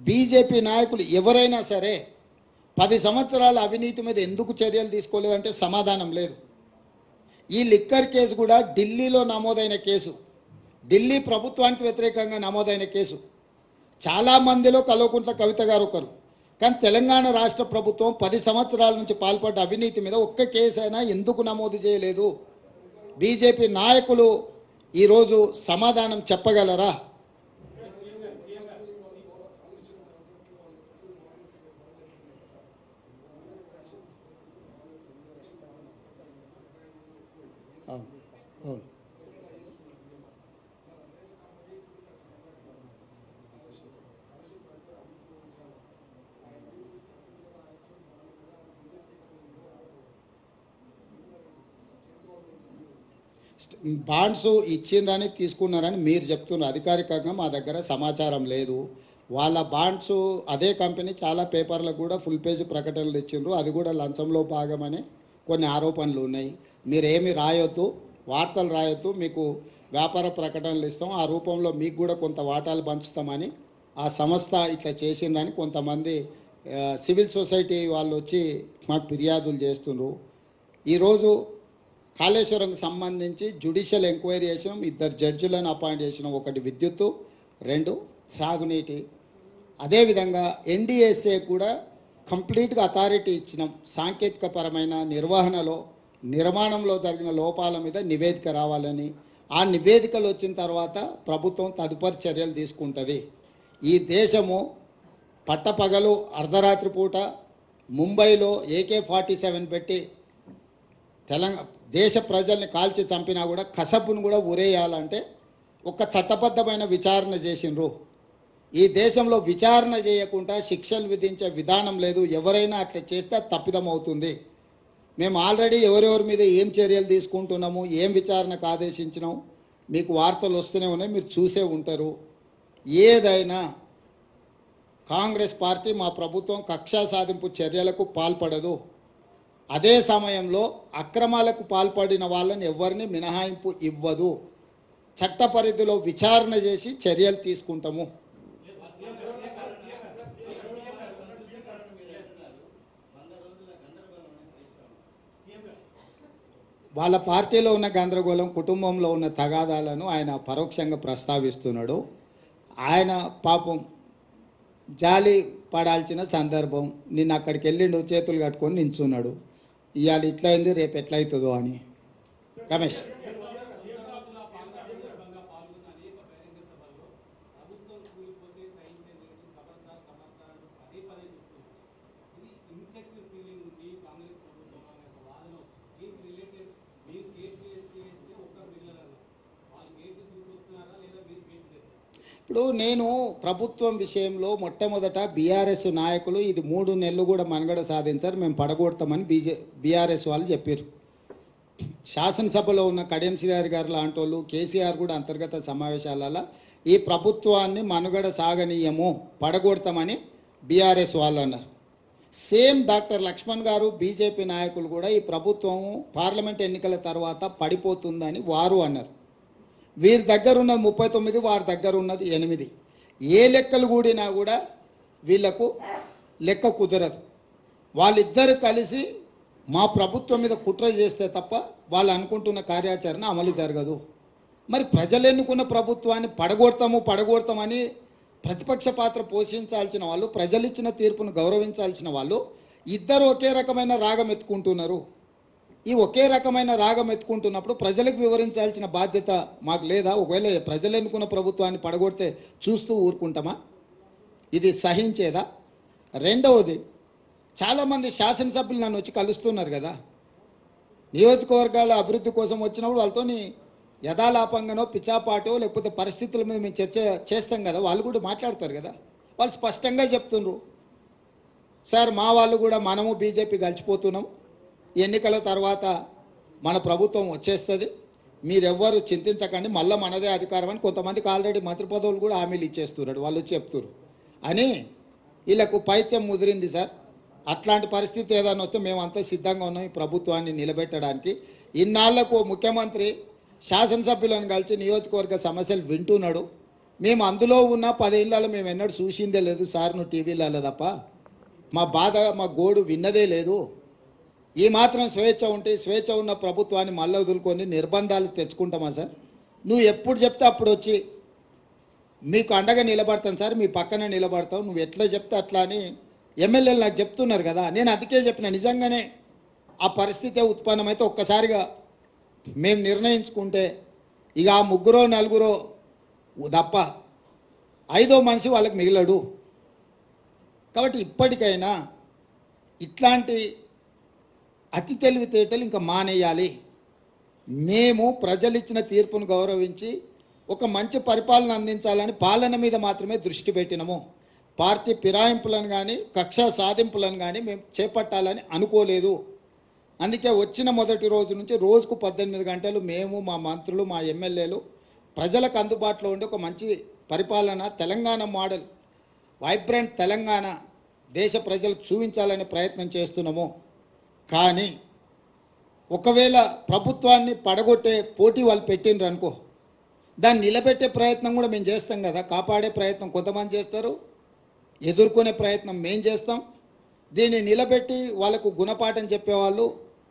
బీజేపీ నాయకులు ఎవరైనా సరే 10 సంవత్సరాల అవినీతి మీద ఎందుకు చర్యలు తీసుకోలేదంటే సమాధానం లేదు. ఈ లిక్కర్ కేసు కూడా ఢిల్లీలో నమోదైన కేసు, ఢిల్లీ ప్రభుత్వానికి వ్యతిరేకంగా నమోదైన కేసు. చాలామందిలో కల్వకుంట్ల కవిత గారు ఒకరు. కానీ తెలంగాణ రాష్ట్ర ప్రభుత్వం 10 సంవత్సరాల నుంచి పాల్పడ్డ అవినీతి మీద ఒక్క కేసు అయినా ఎందుకు నమోదు చేయలేదు? బీజేపీ నాయకులు ఈరోజు సమాధానం చెప్పగలరా? అవును. బాండ్స్ ఇచ్చిండ్రని తీసుకున్నారని మీరు చెప్తున్నారు. అధికారికంగా మా దగ్గర సమాచారం లేదు. వాళ్ళ బాండ్స్ అదే కంపెనీ చాలా పేపర్లకు కూడా ఫుల్ పేజ్ ప్రకటనలు ఇచ్చిండ్రు. అది కూడా లంచంలో భాగమని కొన్ని ఆరోపణలు ఉన్నాయి. మీరేమి రాయొద్దు, వార్తలు రాయొద్దు, మీకు వ్యాపార ప్రకటనలు ఇస్తాం, ఆ రూపంలో మీకు కూడా కొంత వాటాలు పంచుతామని ఆ సంస్థ ఇట్లా చేసిండ్రని కొంతమంది సివిల్ సొసైటీ వాళ్ళు వచ్చి మాకు ఫిర్యాదులు చేస్తుండ్రు. ఈరోజు కాళేశ్వరంకి సంబంధించి జ్యుడిషియల్ ఎంక్వైరీ చేసినాం, 2 జడ్జిలను అపాయింట్ చేసినాం. ఒకటి విద్యుత్తు, 2 సాగునీటి. అదేవిధంగా ఎన్డీఎస్ఏ కూడా కంప్లీట్గా అథారిటీ ఇచ్చినాం. సాంకేతికపరమైన నిర్మాణంలో జరిగిన లోపాల మీద నివేదిక రావాలని. ఆ నివేదికలు వచ్చిన తర్వాత ప్రభుత్వం తదుపరి చర్యలు తీసుకుంటుంది. ఈ దేశము పట్టపగలు అర్ధరాత్రి పూట ముంబైలో AK-47 పెట్టి దేశ ప్రజల్ని కాల్చి చంపినా కూడా కసబును కూడా ఉరేయాలంటే ఒక చట్టబద్ధమైన విచారణ చేసిండ్రు. ఈ దేశంలో విచారణ చేయకుండా శిక్షలు విధించే విధానం లేదు. ఎవరైనా అట్లా చేస్తే తప్పిదం అవుతుంది. మేము ఆల్రెడీ ఎవరెవరి మీద ఏం చర్యలు తీసుకుంటున్నాము, ఏం విచారణకు ఆదేశించినాం మీకు వార్తలు వస్తూనే ఉన్నాయి, మీరు చూసే ఉంటారు. ఏదైనా కాంగ్రెస్ పార్టీ మా ప్రభుత్వం కక్షా సాధింపు చర్యలకు పాల్పడదు. అదే సమయంలో అక్రమాలకు పాల్పడిన వాళ్ళని ఎవరిని మినహాయింపు ఇవ్వదు. చట్ట పరిధిలో విచారణ చేసి చర్యలు తీసుకుంటాము. వాళ్ళ పార్టీలో ఉన్న గందరగోళం, కుటుంబంలో ఉన్న తగాదాలను ఆయన పరోక్షంగా ప్రస్తావిస్తున్నాడు. ఆయన పాపం జాలి పడాల్సిన సందర్భం. నిన్న అక్కడికి వెళ్ళిండు, చేతులు కట్టుకొని నించున్నాడు. ఇవాళ ఇట్లయింది, రేపు ఎట్లయితుందో అని. రమేష్, ఇప్పుడు నేను ప్రభుత్వం విషయంలో మొట్టమొదట బీఆర్ఎస్ నాయకులు ఇది 3 నెలలు కూడా మనుగడ సాధించారు, మేము పడగొడతామని బీఆర్ఎస్ వాళ్ళు చెప్పారు. శాసనసభలో ఉన్న కడియం శ్రీహరి గారు లాంటి వాళ్ళు, కేసీఆర్ కూడా అంతర్గత సమావేశాలలో ఈ ప్రభుత్వాన్ని మనుగడ సాగనీయము, పడగొడతామని బీఆర్ఎస్ వాళ్ళు అన్నారు. సేమ్ డాక్టర్ లక్ష్మణ్ గారు, బీజేపీ నాయకులు కూడా ఈ ప్రభుత్వం పార్లమెంట్ ఎన్నికల తర్వాత పడిపోతుందని వారు అన్నారు. వీరి దగ్గర ఉన్నది 39, వారి దగ్గర ఉన్నది 8. ఏ లెక్కలు కూడినా కూడా వీళ్లకు లెక్క కుదరదు. వాళ్ళిద్దరు కలిసి మా ప్రభుత్వం మీద కుట్ర చేస్తే తప్ప వాళ్ళు అనుకుంటున్న కార్యాచరణ అమలు జరగదు. మరి ప్రజలు ఎన్నుకున్న ప్రభుత్వాన్ని పడగొడతామని ప్రతిపక్ష పాత్ర పోషించాల్సిన వాళ్ళు, ప్రజలు ఇచ్చిన తీర్పును గౌరవించాల్సిన వాళ్ళు ఇద్దరు ఒకే రకమైన రాగం ఎత్తుకుంటున్నారు. ఈ ఒకే రకమైన రాగం ఎత్తుకుంటున్నప్పుడు ప్రజలకు వివరించాల్సిన బాధ్యత మాకు లేదా? ఒకవేళ ప్రజలు ఎన్నుకున్న ప్రభుత్వాన్ని పడగొడితే చూస్తూ ఊరుకుంటామా? ఇది సహించేదా? రెండవది, చాలామంది శాసనసభ్యులు నన్ను వచ్చి కలుస్తున్నారు కదా, నియోజకవర్గాల అభివృద్ధి కోసం వచ్చినప్పుడు వాళ్ళతో యథాలాపంగానో పిచ్చాపాటో లేకపోతే పరిస్థితుల మీద మేము చర్చ చేస్తాం కదా, వాళ్ళు కూడా మాట్లాడతారు కదా. వాళ్ళు స్పష్టంగా చెప్తున్నారు, సార్ మా వాళ్ళు కూడా మనము బీజేపీ కలిసిపోతున్నాం, ఎన్నికల తర్వాత మన ప్రభుత్వం వచ్చేస్తుంది, మీరెవ్వరు చింతించకండి, మళ్ళీ మనదే అధికారం అని కొంతమందికి ఆల్రెడీ మంత్రి పదవులు కూడా హామీలు ఇచ్చేస్తున్నారు. వాళ్ళు చెప్తున్నారు అని వీళ్ళకు పైత్యం ముదిరింది సార్. అట్లాంటి పరిస్థితి ఏదైనా వస్తే మేమంతా సిద్ధంగా ఉన్నాం ఈ ప్రభుత్వాన్ని నిలబెట్టడానికి. ఇన్నాళ్లకు ముఖ్యమంత్రి శాసనసభ్యులను కలిసి నియోజకవర్గ సమస్యలు వింటున్నాడు. మేము అందులో ఉన్న 10 ఏళ్ళలో మేము ఎన్నడూ చూసిందే లేదు సార్, నువ్వు టీవీలలో తప్ప మా బాధ, మా గోడు విన్నదే లేదు. ఈ మాత్రం స్వేచ్ఛ ఉంటే, స్వేచ్ఛ ఉన్న ప్రభుత్వాన్ని మళ్ళీ వదులుకొని నిర్బంధాలు తెచ్చుకుంటామా సార్? నువ్వు ఎప్పుడు చెప్తే అప్పుడు వచ్చి మీకు అండగా నిలబడతాను సార్, మీ పక్కన నిలబడతావు, నువ్వు ఎట్లా చెప్తే అట్లా అని ఎమ్మెల్యేలు నాకు చెప్తున్నారు కదా. నేను అందుకే చెప్పిన, నిజంగానే ఆ పరిస్థితి ఉత్పన్నమైతే ఒక్కసారిగా మేము నిర్ణయించుకుంటే ఇక ఆ 3 4 తప్ప 5వ మనిషి వాళ్ళకి మిగిలడు. కాబట్టి ఇప్పటికైనా ఇట్లాంటి అతి తెలివితేటలు ఇంకా మానేయాలి. మేము ప్రజలు ఇచ్చిన తీర్పును గౌరవించి ఒక మంచి పరిపాలన అందించాలని పాలన మీద మాత్రమే దృష్టి పెట్టినాము. పార్టీ ఫిరాయింపులను కానీ కక్ష సాధింపులను కానీ మేము చేపట్టాలని అనుకోలేదు. అందుకే వచ్చిన మొదటి రోజు నుంచి రోజుకు 18 గంటలు మేము, మా మంత్రులు, మా ఎమ్మెల్యేలు ప్రజలకు అందుబాటులో ఉండి ఒక మంచి పరిపాలన, తెలంగాణ మోడల్, వైబ్రెంట్ తెలంగాణ దేశ ప్రజలకు చూపించాలనే ప్రయత్నం చేస్తున్నాము. కానీ ఒకవేళ ప్రభుత్వాన్ని పడగొట్టే పోటీ వాళ్ళు పెట్టిండ్రు అనుకో, దాన్ని నిలబెట్టే ప్రయత్నం కూడా మేము చేస్తాం కదా. కాపాడే ప్రయత్నం కొంతమంది చేస్తారు, ఎదుర్కొనే ప్రయత్నం మేము చేస్తాం. దీన్ని నిలబెట్టి వాళ్ళకు గుణపాఠం చెప్పేవాళ్ళు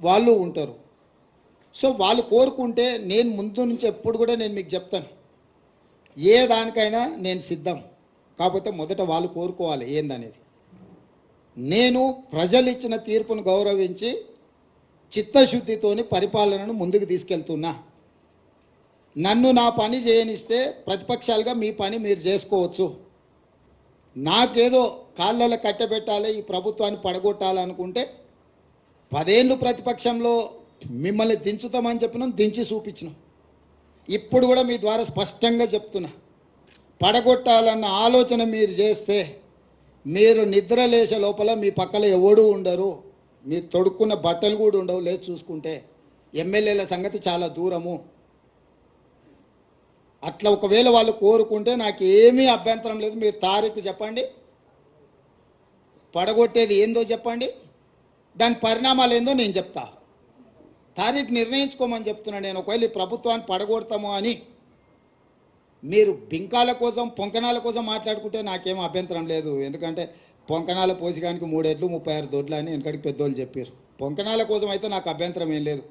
వాళ్ళు ఉంటారు. సో వాళ్ళు కోరుకుంటే నేను ముందు నుంచి ఎప్పుడు కూడా నేను మీకు చెప్తాను, ఏ దానికైనా నేను సిద్ధం. కాకపోతే మొదట వాళ్ళు కోరుకోవాలి ఏందనేది. నేను ప్రజలు ఇచ్చిన తీర్పును గౌరవించి చిత్తశుద్ధితోని పరిపాలనను ముందుకు తీసుకెళ్తున్నా. నన్ను నా పని చేయనిస్తే ప్రతిపక్షాలుగా మీ పని మీరు చేసుకోవచ్చు. నాకేదో కాళ్ళలో కట్టబెట్టాలి, ఈ ప్రభుత్వాన్ని పడగొట్టాలనుకుంటే 10 ఏళ్ళు ప్రతిపక్షంలో మిమ్మల్ని దించుతామని చెప్పినాం, దించి చూపించినాం. ఇప్పుడు కూడా మీ ద్వారా స్పష్టంగా చెప్తున్నా, పడగొట్టాలన్న ఆలోచన మీరు చేస్తే మీరు నిద్ర లేచే లోపల మీ పక్కన ఎవడూ ఉండరు, మీరు తొడుక్కున్న బట్టలు కూడా ఉండవు. లేదు చూసుకుంటే ఎమ్మెల్యేల సంగతి చాలా దూరము. అట్లా ఒకవేళ వాళ్ళు కోరుకుంటే నాకు ఏమీ అభ్యంతరం లేదు. మీరు తారీఖు చెప్పండి, పడగొట్టేది ఏందో చెప్పండి, దాని పరిణామాలు ఏందో నేను చెప్తా. తారీఖు నిర్ణయించుకోమని చెప్తున్నా నేను. ఒకవేళ ఈ ప్రభుత్వాన్ని పడగొడతాము అని మీరు బింకాల కోసం పొంకనాల కోసం మాట్లాడుకుంటే నాకేం అభ్యంతరం లేదు. ఎందుకంటే పొంకనాల పోసిగానికి 3 ఎడ్లు 36 దొడ్లు అని వెనకడికి పెద్దోళ్ళు చెప్పారు. పొంకనాల కోసం అయితే నాకు అభ్యంతరం ఏం లేదు.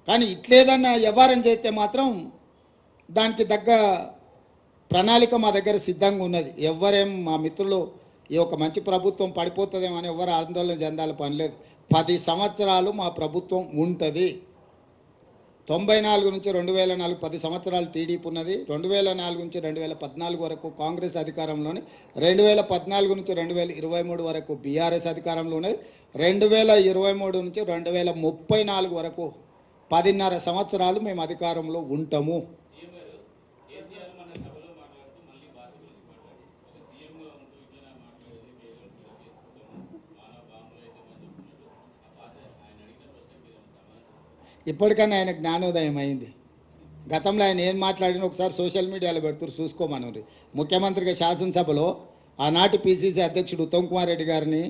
కానీ ఇట్లేదన్నా వ్యవహారం చేస్తే మాత్రం దానికి తగ్గ ప్రణాళిక మా దగ్గర సిద్ధంగా ఉన్నది. ఎవరేం మా మిత్రులు ఈ ఒక మంచి ప్రభుత్వం పడిపోతుందేమో అని ఎవరు ఆందోళన చెందాల పని లేదు. 10 సంవత్సరాలు మా ప్రభుత్వం ఉంటుంది. 94 నుంచి 2004 10 సంవత్సరాలు టీడీపీ ఉన్నది. 2004 నుంచి 2014 వరకు కాంగ్రెస్ అధికారంలోనే, 2014 నుంచి 2023 వరకు బీఆర్ఎస్ అధికారంలో ఉన్నది. 2023 నుంచి 2034 వరకు 10.5 సంవత్సరాలు మేము అధికారంలో ఉంటాము. ఇప్పటికన్నా ఆయన జ్ఞానోదయం అయింది. గతంలో ఆయన ఏం మాట్లాడినా ఒకసారి సోషల్ మీడియాలో పెడుతురు, చూసుకోమని. ముఖ్యమంత్రిగా శాసనసభలో ఆనాటి పిసిసి అధ్యక్షుడు ఉత్తమ్ కుమార్ రెడ్డి గారిని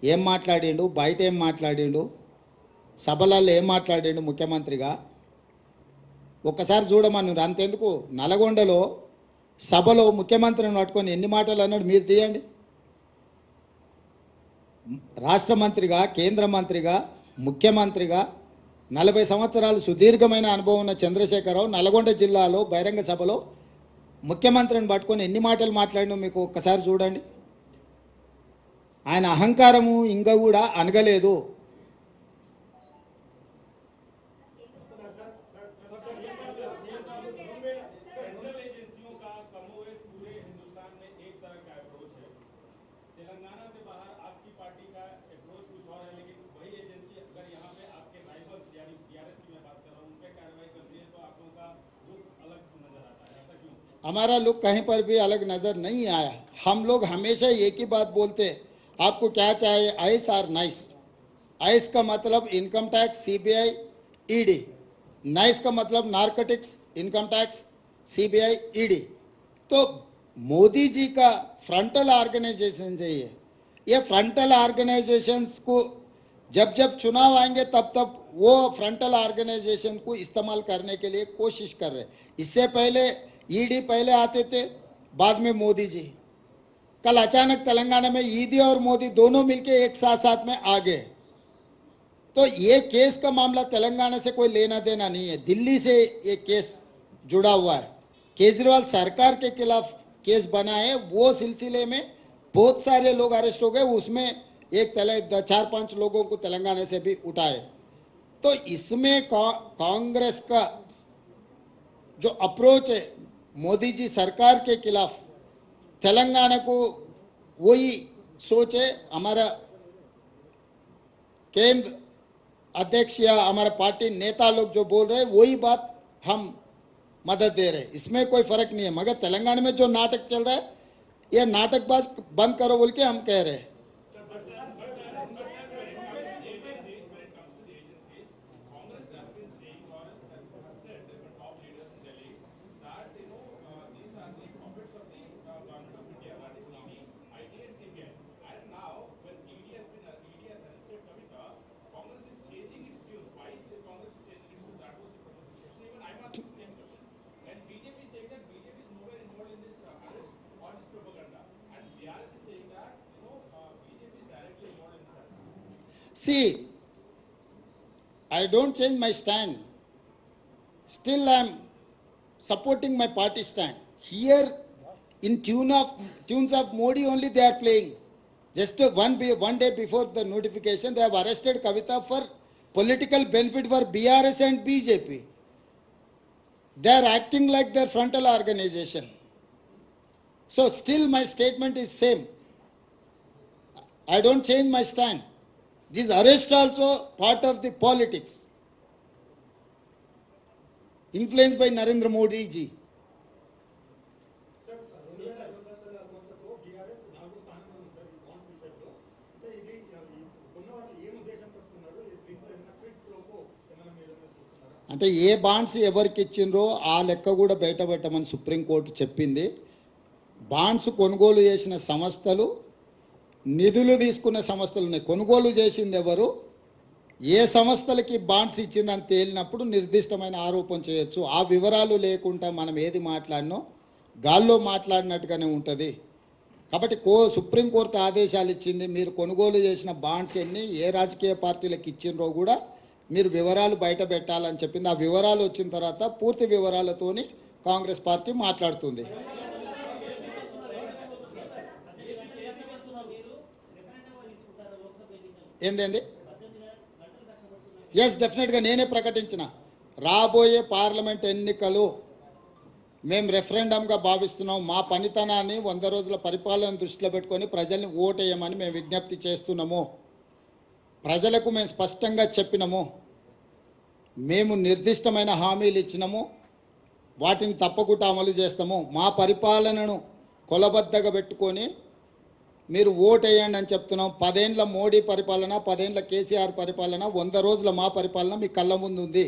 ఏం మాట్లాడిండు, బయట ఏం మాట్లాడిండు, సభలలో ఏం మాట్లాడిండు ముఖ్యమంత్రిగా ఒక్కసారి చూడమన్నారు. అంతెందుకు నల్గొండలో సభలో ముఖ్యమంత్రిని పట్టుకొని ఎన్ని మాటలు అన్నాడు మీరు తీయండి. రాష్ట్ర మంత్రిగా, కేంద్ర మంత్రిగా, ముఖ్యమంత్రిగా 40 సంవత్సరాలు సుదీర్ఘమైన అనుభవం ఉన్న చంద్రశేఖరరావు నల్గొండ జిల్లాలో బహిరంగ సభలో ముఖ్యమంత్రిని పట్టుకొని ఎన్ని మాటలు మాట్లాడినో మీకు ఒక్కసారి చూడండి. ఆయన అహంకారము ఇంకా కూడా అనగలేదు. तेलंगाना से बाहर आपकी पार्टी का अप्रोच कुछ और है, लेकिन वही एजेंसी अगर यहाँ पे आपके राइवल्स यानी टीआरएस की मैं बात कर रहा हूँ, उन पे कार्रवाई करती है तो आप लोगों का लुक अलग नजर आता है, ऐसा क्यों? हमारा लुक कहीं पर भी अलग नजर नहीं आया. हम लोग हमेशा एक ही बात बोलते, आपको क्या चाहिए, आइस और नाइस. आइस का मतलब income tax, CBI, ED. Nice का मतलब narcotics, income tax, CBI, ED. तो मोदी जी का फ्रंटल ऑर्गेनाइजेशन है ये फ्रंटल ऑर्गेनाइजेशंस को जब जब चुनाव आएंगे तब तब वो फ्रंटल ऑर्गेनाइजेशन को इस्तेमाल करने के लिए कोशिश कर रहे. इससे पहले ईडी पहले आते थे, बाद में मोदी जी. कल अचानक तेलंगाना में ईडी और मोदी दोनों मिलके एक साथ साथ में आ गए. तो ये केस का मामला तेलंगाना से कोई लेना देना नहीं है. दिल्ली से ये केस जुड़ा हुआ है. केजरीवाल सरकार के खिलाफ केस बना है, वो सिलसिले में बहुत सारे लोग अरेस्ट हो गए. उसमें एक 4-5 लोगों को तेलंगाना से भी उठाए. तो इसमें कांग्रेस का जो अप्रोच है मोदी जी सरकार के खिलाफ, तेलंगाना को वही सोच है. हमारा केंद्र अध्यक्ष या हमारा पार्टी नेता लोग जो बोल रहे हैं वही बात हम मदद दे रहे हैं. इसमें कोई फर्क नहीं है. मगर तेलंगाना में जो नाटक चल रहा है ये नाटकबाज बंद करो बोल के हम कह रहे हैं. See, I don't change my stand. Still I am supporting my party stand. Here in tunes of Modi only they are playing. Just one day before the notification they have arrested Kavita for political benefit for BRS and BJP. They are acting like their frontal organization. So still my statement is same. I don't change my stand. This arrest also part of the politics influenced by Narendra Modi ji. అంటే ఏ bonds ఎవరికి ఇచ్చిండ్రో ఆ లెక్క కూడా బయట పెట్టమని supreme court చెప్పింది. Bonds కొనుగోలు చేసిన సంస్థలు, నిధులు తీసుకున్న సంస్థలు ఉన్నాయి. కొనుగోలు చేసింది ఎవరు, ఏ సంస్థలకి బాండ్స్ ఇచ్చిందని తేలినప్పుడు నిర్దిష్టమైన ఆరోపణ చేయొచ్చు. ఆ వివరాలు లేకుండా మనం ఏది మాట్లాడినో గాల్లో మాట్లాడినట్టుగానే ఉంటుంది. కాబట్టి సుప్రీంకోర్టు ఆదేశాలు ఇచ్చింది, మీరు కొనుగోలు చేసిన బాండ్స్ ఎన్ని ఏ రాజకీయ పార్టీలకు ఇచ్చిండ్రో కూడా మీరు వివరాలు బయట పెట్టాలని చెప్పింది. ఆ వివరాలు వచ్చిన తర్వాత పూర్తి వివరాలతోని కాంగ్రెస్ పార్టీ మాట్లాడుతుంది. ఏందేంది? ఎస్, డెఫినెట్గా నేనే ప్రకటించిన రాబోయే పార్లమెంట్ ఎన్నికలు మేము రెఫరెండంగా భావిస్తున్నాం. మా పనితనాన్ని 100 రోజుల పరిపాలన దృష్టిలో పెట్టుకొని ప్రజల్ని ఓటేయమని మేము విజ్ఞప్తి చేస్తున్నాము. ప్రజలకు మేము స్పష్టంగా చెప్పినాము, మేము నిర్దిష్టమైన హామీలు ఇచ్చినాము, వాటిని తప్పకుండా అమలు చేస్తాము. మా పరిపాలనను కొలబద్దగా పెట్టుకొని మీరు ఓటేయండి అని చెప్తున్నాం. 10 ఏళ్ల మోడీ పరిపాలన, 10 ఏళ్ల కేసీఆర్ పరిపాలన, 100 రోజుల మా పరిపాలన మీ కళ్ళ ముందు ఉంది.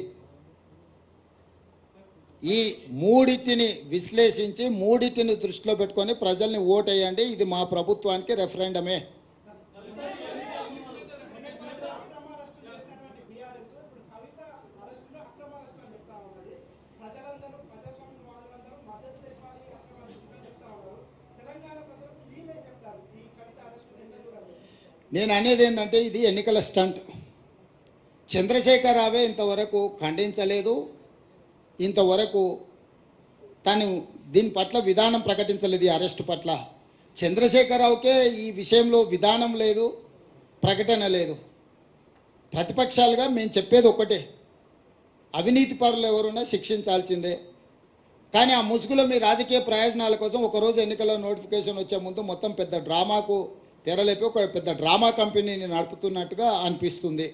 ఈ మూడింటిని విశ్లేషించి మూడింటిని దృష్టిలో పెట్టుకొని ప్రజల్ని ఓటేయండి, ఇది మా ప్రభుత్వానికి రెఫరెండమే. నేను అనేది ఏంటంటే ఇది ఎన్నికల స్టంట్. చంద్రశేఖర్ రావే ఇంతవరకు ఖండించలేదు, ఇంతవరకు తను దీని పట్ల విధానం ప్రకటించలేదు. ఈ అరెస్ట్ పట్ల చంద్రశేఖరరావుకే ఈ విషయంలో విధానం లేదు, ప్రకటన లేదు. ప్రతిపక్షాలుగా మేము చెప్పేది ఒక్కటే, అవినీతి పరులు ఎవరున్నా శిక్షించాల్సిందే. కానీ ఆ ముసుగులో మీ రాజకీయ ప్రయోజనాల కోసం ఒకరోజు ఎన్నికల నోటిఫికేషన్ వచ్చే ముందు మొత్తం పెద్ద డ్రామాకు తెరలేపి ఒక పెద్ద డ్రామా కంపెనీని నడుపుతున్నట్టుగా అనిపిస్తుంది.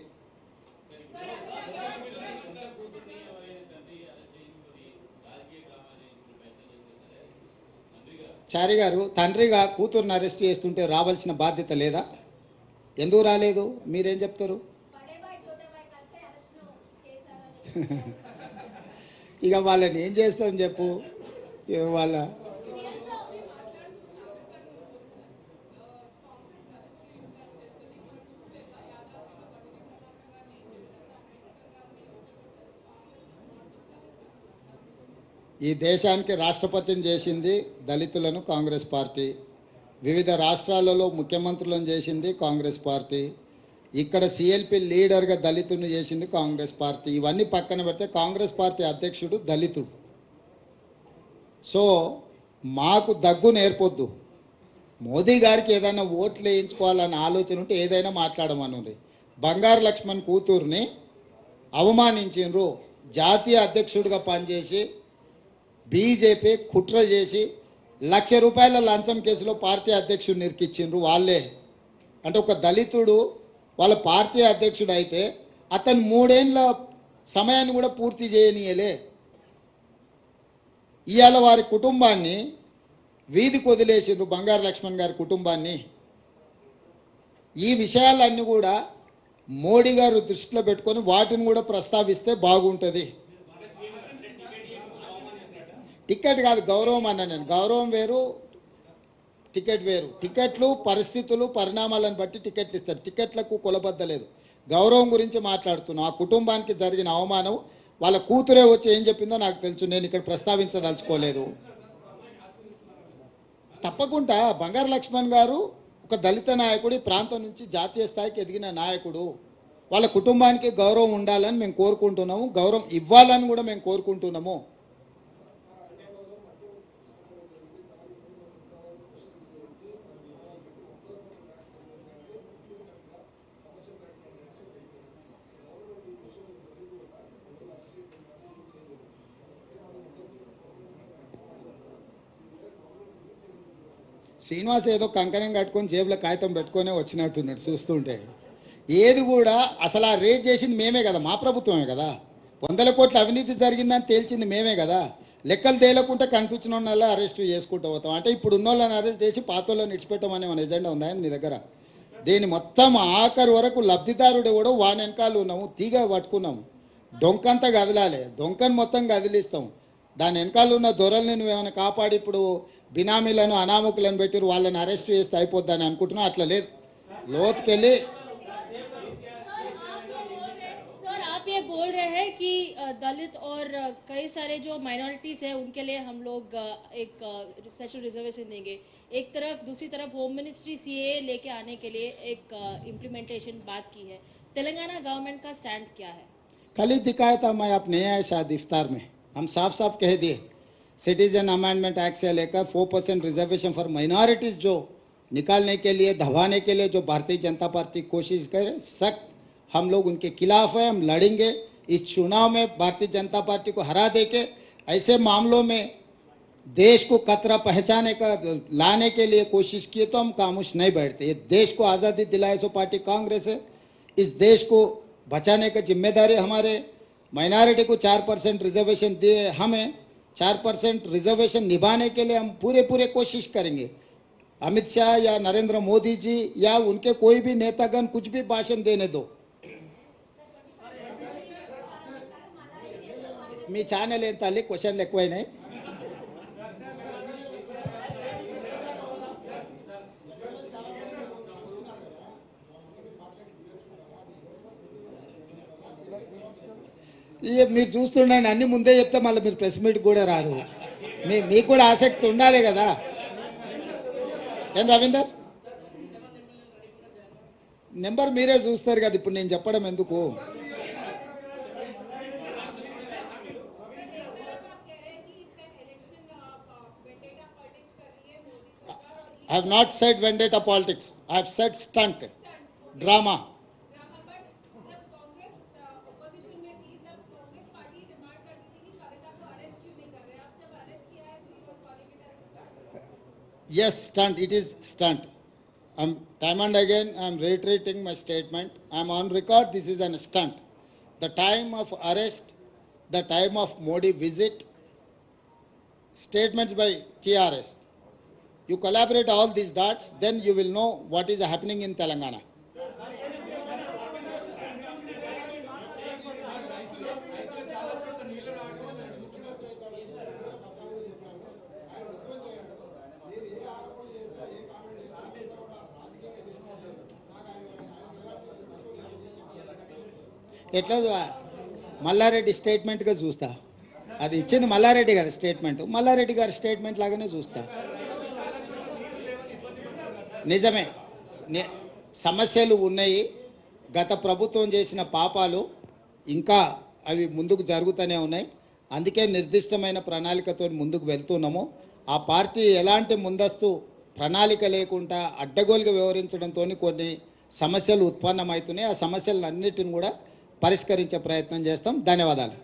చారి గారు, తండ్రిగా కూతురుని అరెస్ట్ చేస్తుంటే రావాల్సిన బాధ్యత లేదా? ఎందుకు రాలేదు? మీరేం చెప్తారు? ఇక వాళ్ళని ఏం చేస్తాం చెప్పు. వాళ్ళ ఈ దేశానికి రాష్ట్రపతిని చేసింది దళితులను కాంగ్రెస్ పార్టీ, వివిధ రాష్ట్రాలలో ముఖ్యమంత్రులను చేసింది కాంగ్రెస్ పార్టీ, ఇక్కడ సిఎల్పి లీడర్గా దళితుని చేసింది కాంగ్రెస్ పార్టీ. ఇవన్నీ పక్కన పెడితే కాంగ్రెస్ పార్టీ అధ్యక్షుడు దళితుడు. సో మాకు దగ్గు నేర్పొద్దు. మోదీ గారికి ఏదైనా ఓట్లు వేయించుకోవాలన్న ఆలోచన ఉంటే ఏదైనా మాట్లాడమనుంది. బంగారు లక్ష్మణ్ కూతుర్ని అవమానించిండ్రు. జాతీయ అధ్యక్షుడిగా పనిచేసి బీజేపీ కుట్ర చేసి ₹1,00,000 లంచం కేసులో పార్టీ అధ్యక్షుడిని ఇరికిచ్చిండ్రు వాళ్ళే. అంటే ఒక దళితుడు వాళ్ళ పార్టీ అధ్యక్షుడు అయితే అతను 3 ఏళ్ల సమయాన్ని కూడా పూర్తి చేయనీయలే. ఇవాళ వారి కుటుంబాన్ని వీధికి వదిలేసిండ్రు, బంగారు లక్ష్మణ్ గారి కుటుంబాన్ని. ఈ విషయాలన్నీ కూడా మోడీ గారు దృష్టిలో పెట్టుకొని వాటిని కూడా ప్రస్తావిస్తే బాగుంటుంది. టికెట్ కాదు, గౌరవం అన్న నేను. గౌరవం వేరు, టికెట్ వేరు. టికెట్లు పరిస్థితులు పరిణామాలను బట్టి టికెట్లు ఇస్తారు. టికెట్లకు కొలబద్దలేదు. గౌరవం గురించి మాట్లాడుతున్నాం. ఆ కుటుంబానికి జరిగిన అవమానం వాళ్ళ కూతురే వచ్చి ఏం చెప్పిందో నాకు తెలుసు, నేను ఇక్కడ ప్రస్తావించదలుచుకోలేదు. తప్పకుండా బంగారు లక్ష్మణ్ గారు ఒక దళిత నాయకుడు, ఈ ప్రాంతం నుంచి జాతీయ స్థాయికి ఎదిగిన నాయకుడు. వాళ్ళ కుటుంబానికి గౌరవం ఉండాలని మేము కోరుకుంటున్నాము, గౌరవం ఇవ్వాలని కూడా మేము కోరుకుంటున్నాము. శ్రీనివాస్ ఏదో కంకణం కట్టుకొని జేబులో కాగితం పెట్టుకొనే వచ్చినట్టున్నాడు చూస్తుంటే. ఏది కూడా అసలు ఆ రేట్ చేసింది మేమే కదా, మా ప్రభుత్వమే కదా. 100 కోట్ల అవినీతి జరిగిందని తేల్చింది మేమే కదా. లెక్కలు తేలకుంటే కనిపించిన వాళ్ళ అరెస్ట్ చేసుకుంటూ పోతాం. అంటే ఇప్పుడు ఉన్న వాళ్ళని అరెస్ట్ చేసి పాత వాళ్ళని ఇడిచిపెట్టమనే మన ఎజెండా ఉందా నీ దగ్గర? దీని మొత్తం ఆఖరి వరకు లబ్ధిదారుడు కూడా వాని వెనకాల ఉన్నాము, తీగ పట్టుకున్నాము. డొంకంతా కదలాలి, డొంకను మొత్తం కదిలిస్తాం. దాని వెనకాల ఉన్న దొరల్ని నువ్వేమైనా కాపాడి ఇప్పుడు బినామీలను అనామకులను పెట్టి వాళ్ళని అరెస్ట్ చేస్తే అయిపోద్దని అనుకుంటున్నావు. అట్లా లేదు, లోతుకెళ్ళి बोल रहे हैं कि दलित और कई सारे जो माइनॉरिटीज है उनके लिए हम लोग एक स्पेशल रिजर्वेशन देंगे एक तरफ, दूसरी तरफ होम मिनिस्ट्री सीए लेके आने के लिए एक इम्प्लीमेंटेशन बात की है। तेलंगाना गवर्नमेंट का स्टैंड क्या है? कल ही दिखाया था मैं, आप नहीं आए शायद इफ्तार में, हम साफ साफ कह दिए सिटीजन अमेंडमेंट एक्ट से लेकर 4% रिजर्वेशन फॉर माइनॉरिटीज जो निकालने के लिए, दबाने के लिए जो भारतीय जनता पार्टी कोशिश करे, सख्त हम लोग उनके खिलाफ है, हम लड़ेंगे। इस चुनाव में भारतीय जनता पार्टी को हरा देके ऐसे मामलों में देश को कतरा पहचाने का लाने के लिए कोशिश किए तो हम खामोश नहीं बैठते। ये देश को आज़ादी दिलाए सो पार्टी कांग्रेस है, इस देश को बचाने का जिम्मेदारी हमारे। माइनॉरिटी को 4% रिजर्वेशन दिए, हमें 4% रिजर्वेशन निभाने के लिए हम पूरे कोशिश करेंगे। अमित शाह या नरेंद्र मोदी जी या उनके कोई भी नेतागण कुछ भी भाषण देने दो, మీ ఛానల్ ఏం తల్లి క్వశ్చన్లు ఎక్కువైనాయి. ఇక మీరు చూస్తుండండి, అన్ని ముందే చెప్తే మళ్ళీ మీరు ప్రెస్ మీట్ కూడా రారు. మీకు కూడా ఆసక్తి ఉండాలి కదా. ఏం రవీందర్, నెంబర్ మీరే చూస్తారు కదా, ఇప్పుడు నేను చెప్పడం ఎందుకు. I have not said vendetta politics. I have said stunt, drama. Yes, stunt. It is stunt. Time and again, I am reiterating my statement. I am on record. This is an stunt. The time of arrest, the time of Modi visit, statements by TRS. You collaborate all these dots, then you will know what is happening in Telangana. ఎట్లా మల్లారెడ్డి స్టేట్మెంట్గా చూస్తా, అది ఇచ్చింది మల్లారెడ్డి గారి statement, Mallareddy గారి statement లాగానే చూస్తా. నిజమే, సమస్యలు ఉన్నాయి, గత ప్రభుత్వం చేసిన పాపాలు ఇంకా అవి ముందుకు జరుగుతూనే ఉన్నాయి. అందుకే నిర్దిష్టమైన ప్రణాళికతో ముందుకు వెళ్తున్నాము. ఆ పార్టీ ఎలాంటి ముందస్తు ప్రణాళిక లేకుండా అడ్డగోలుగా వ్యవహరించడంతో కొన్ని సమస్యలు ఉత్పన్నమవుతున్నాయి. ఆ సమస్యలన్నిటిని కూడా పరిష్కరించే ప్రయత్నం చేస్తాం. ధన్యవాదాలు.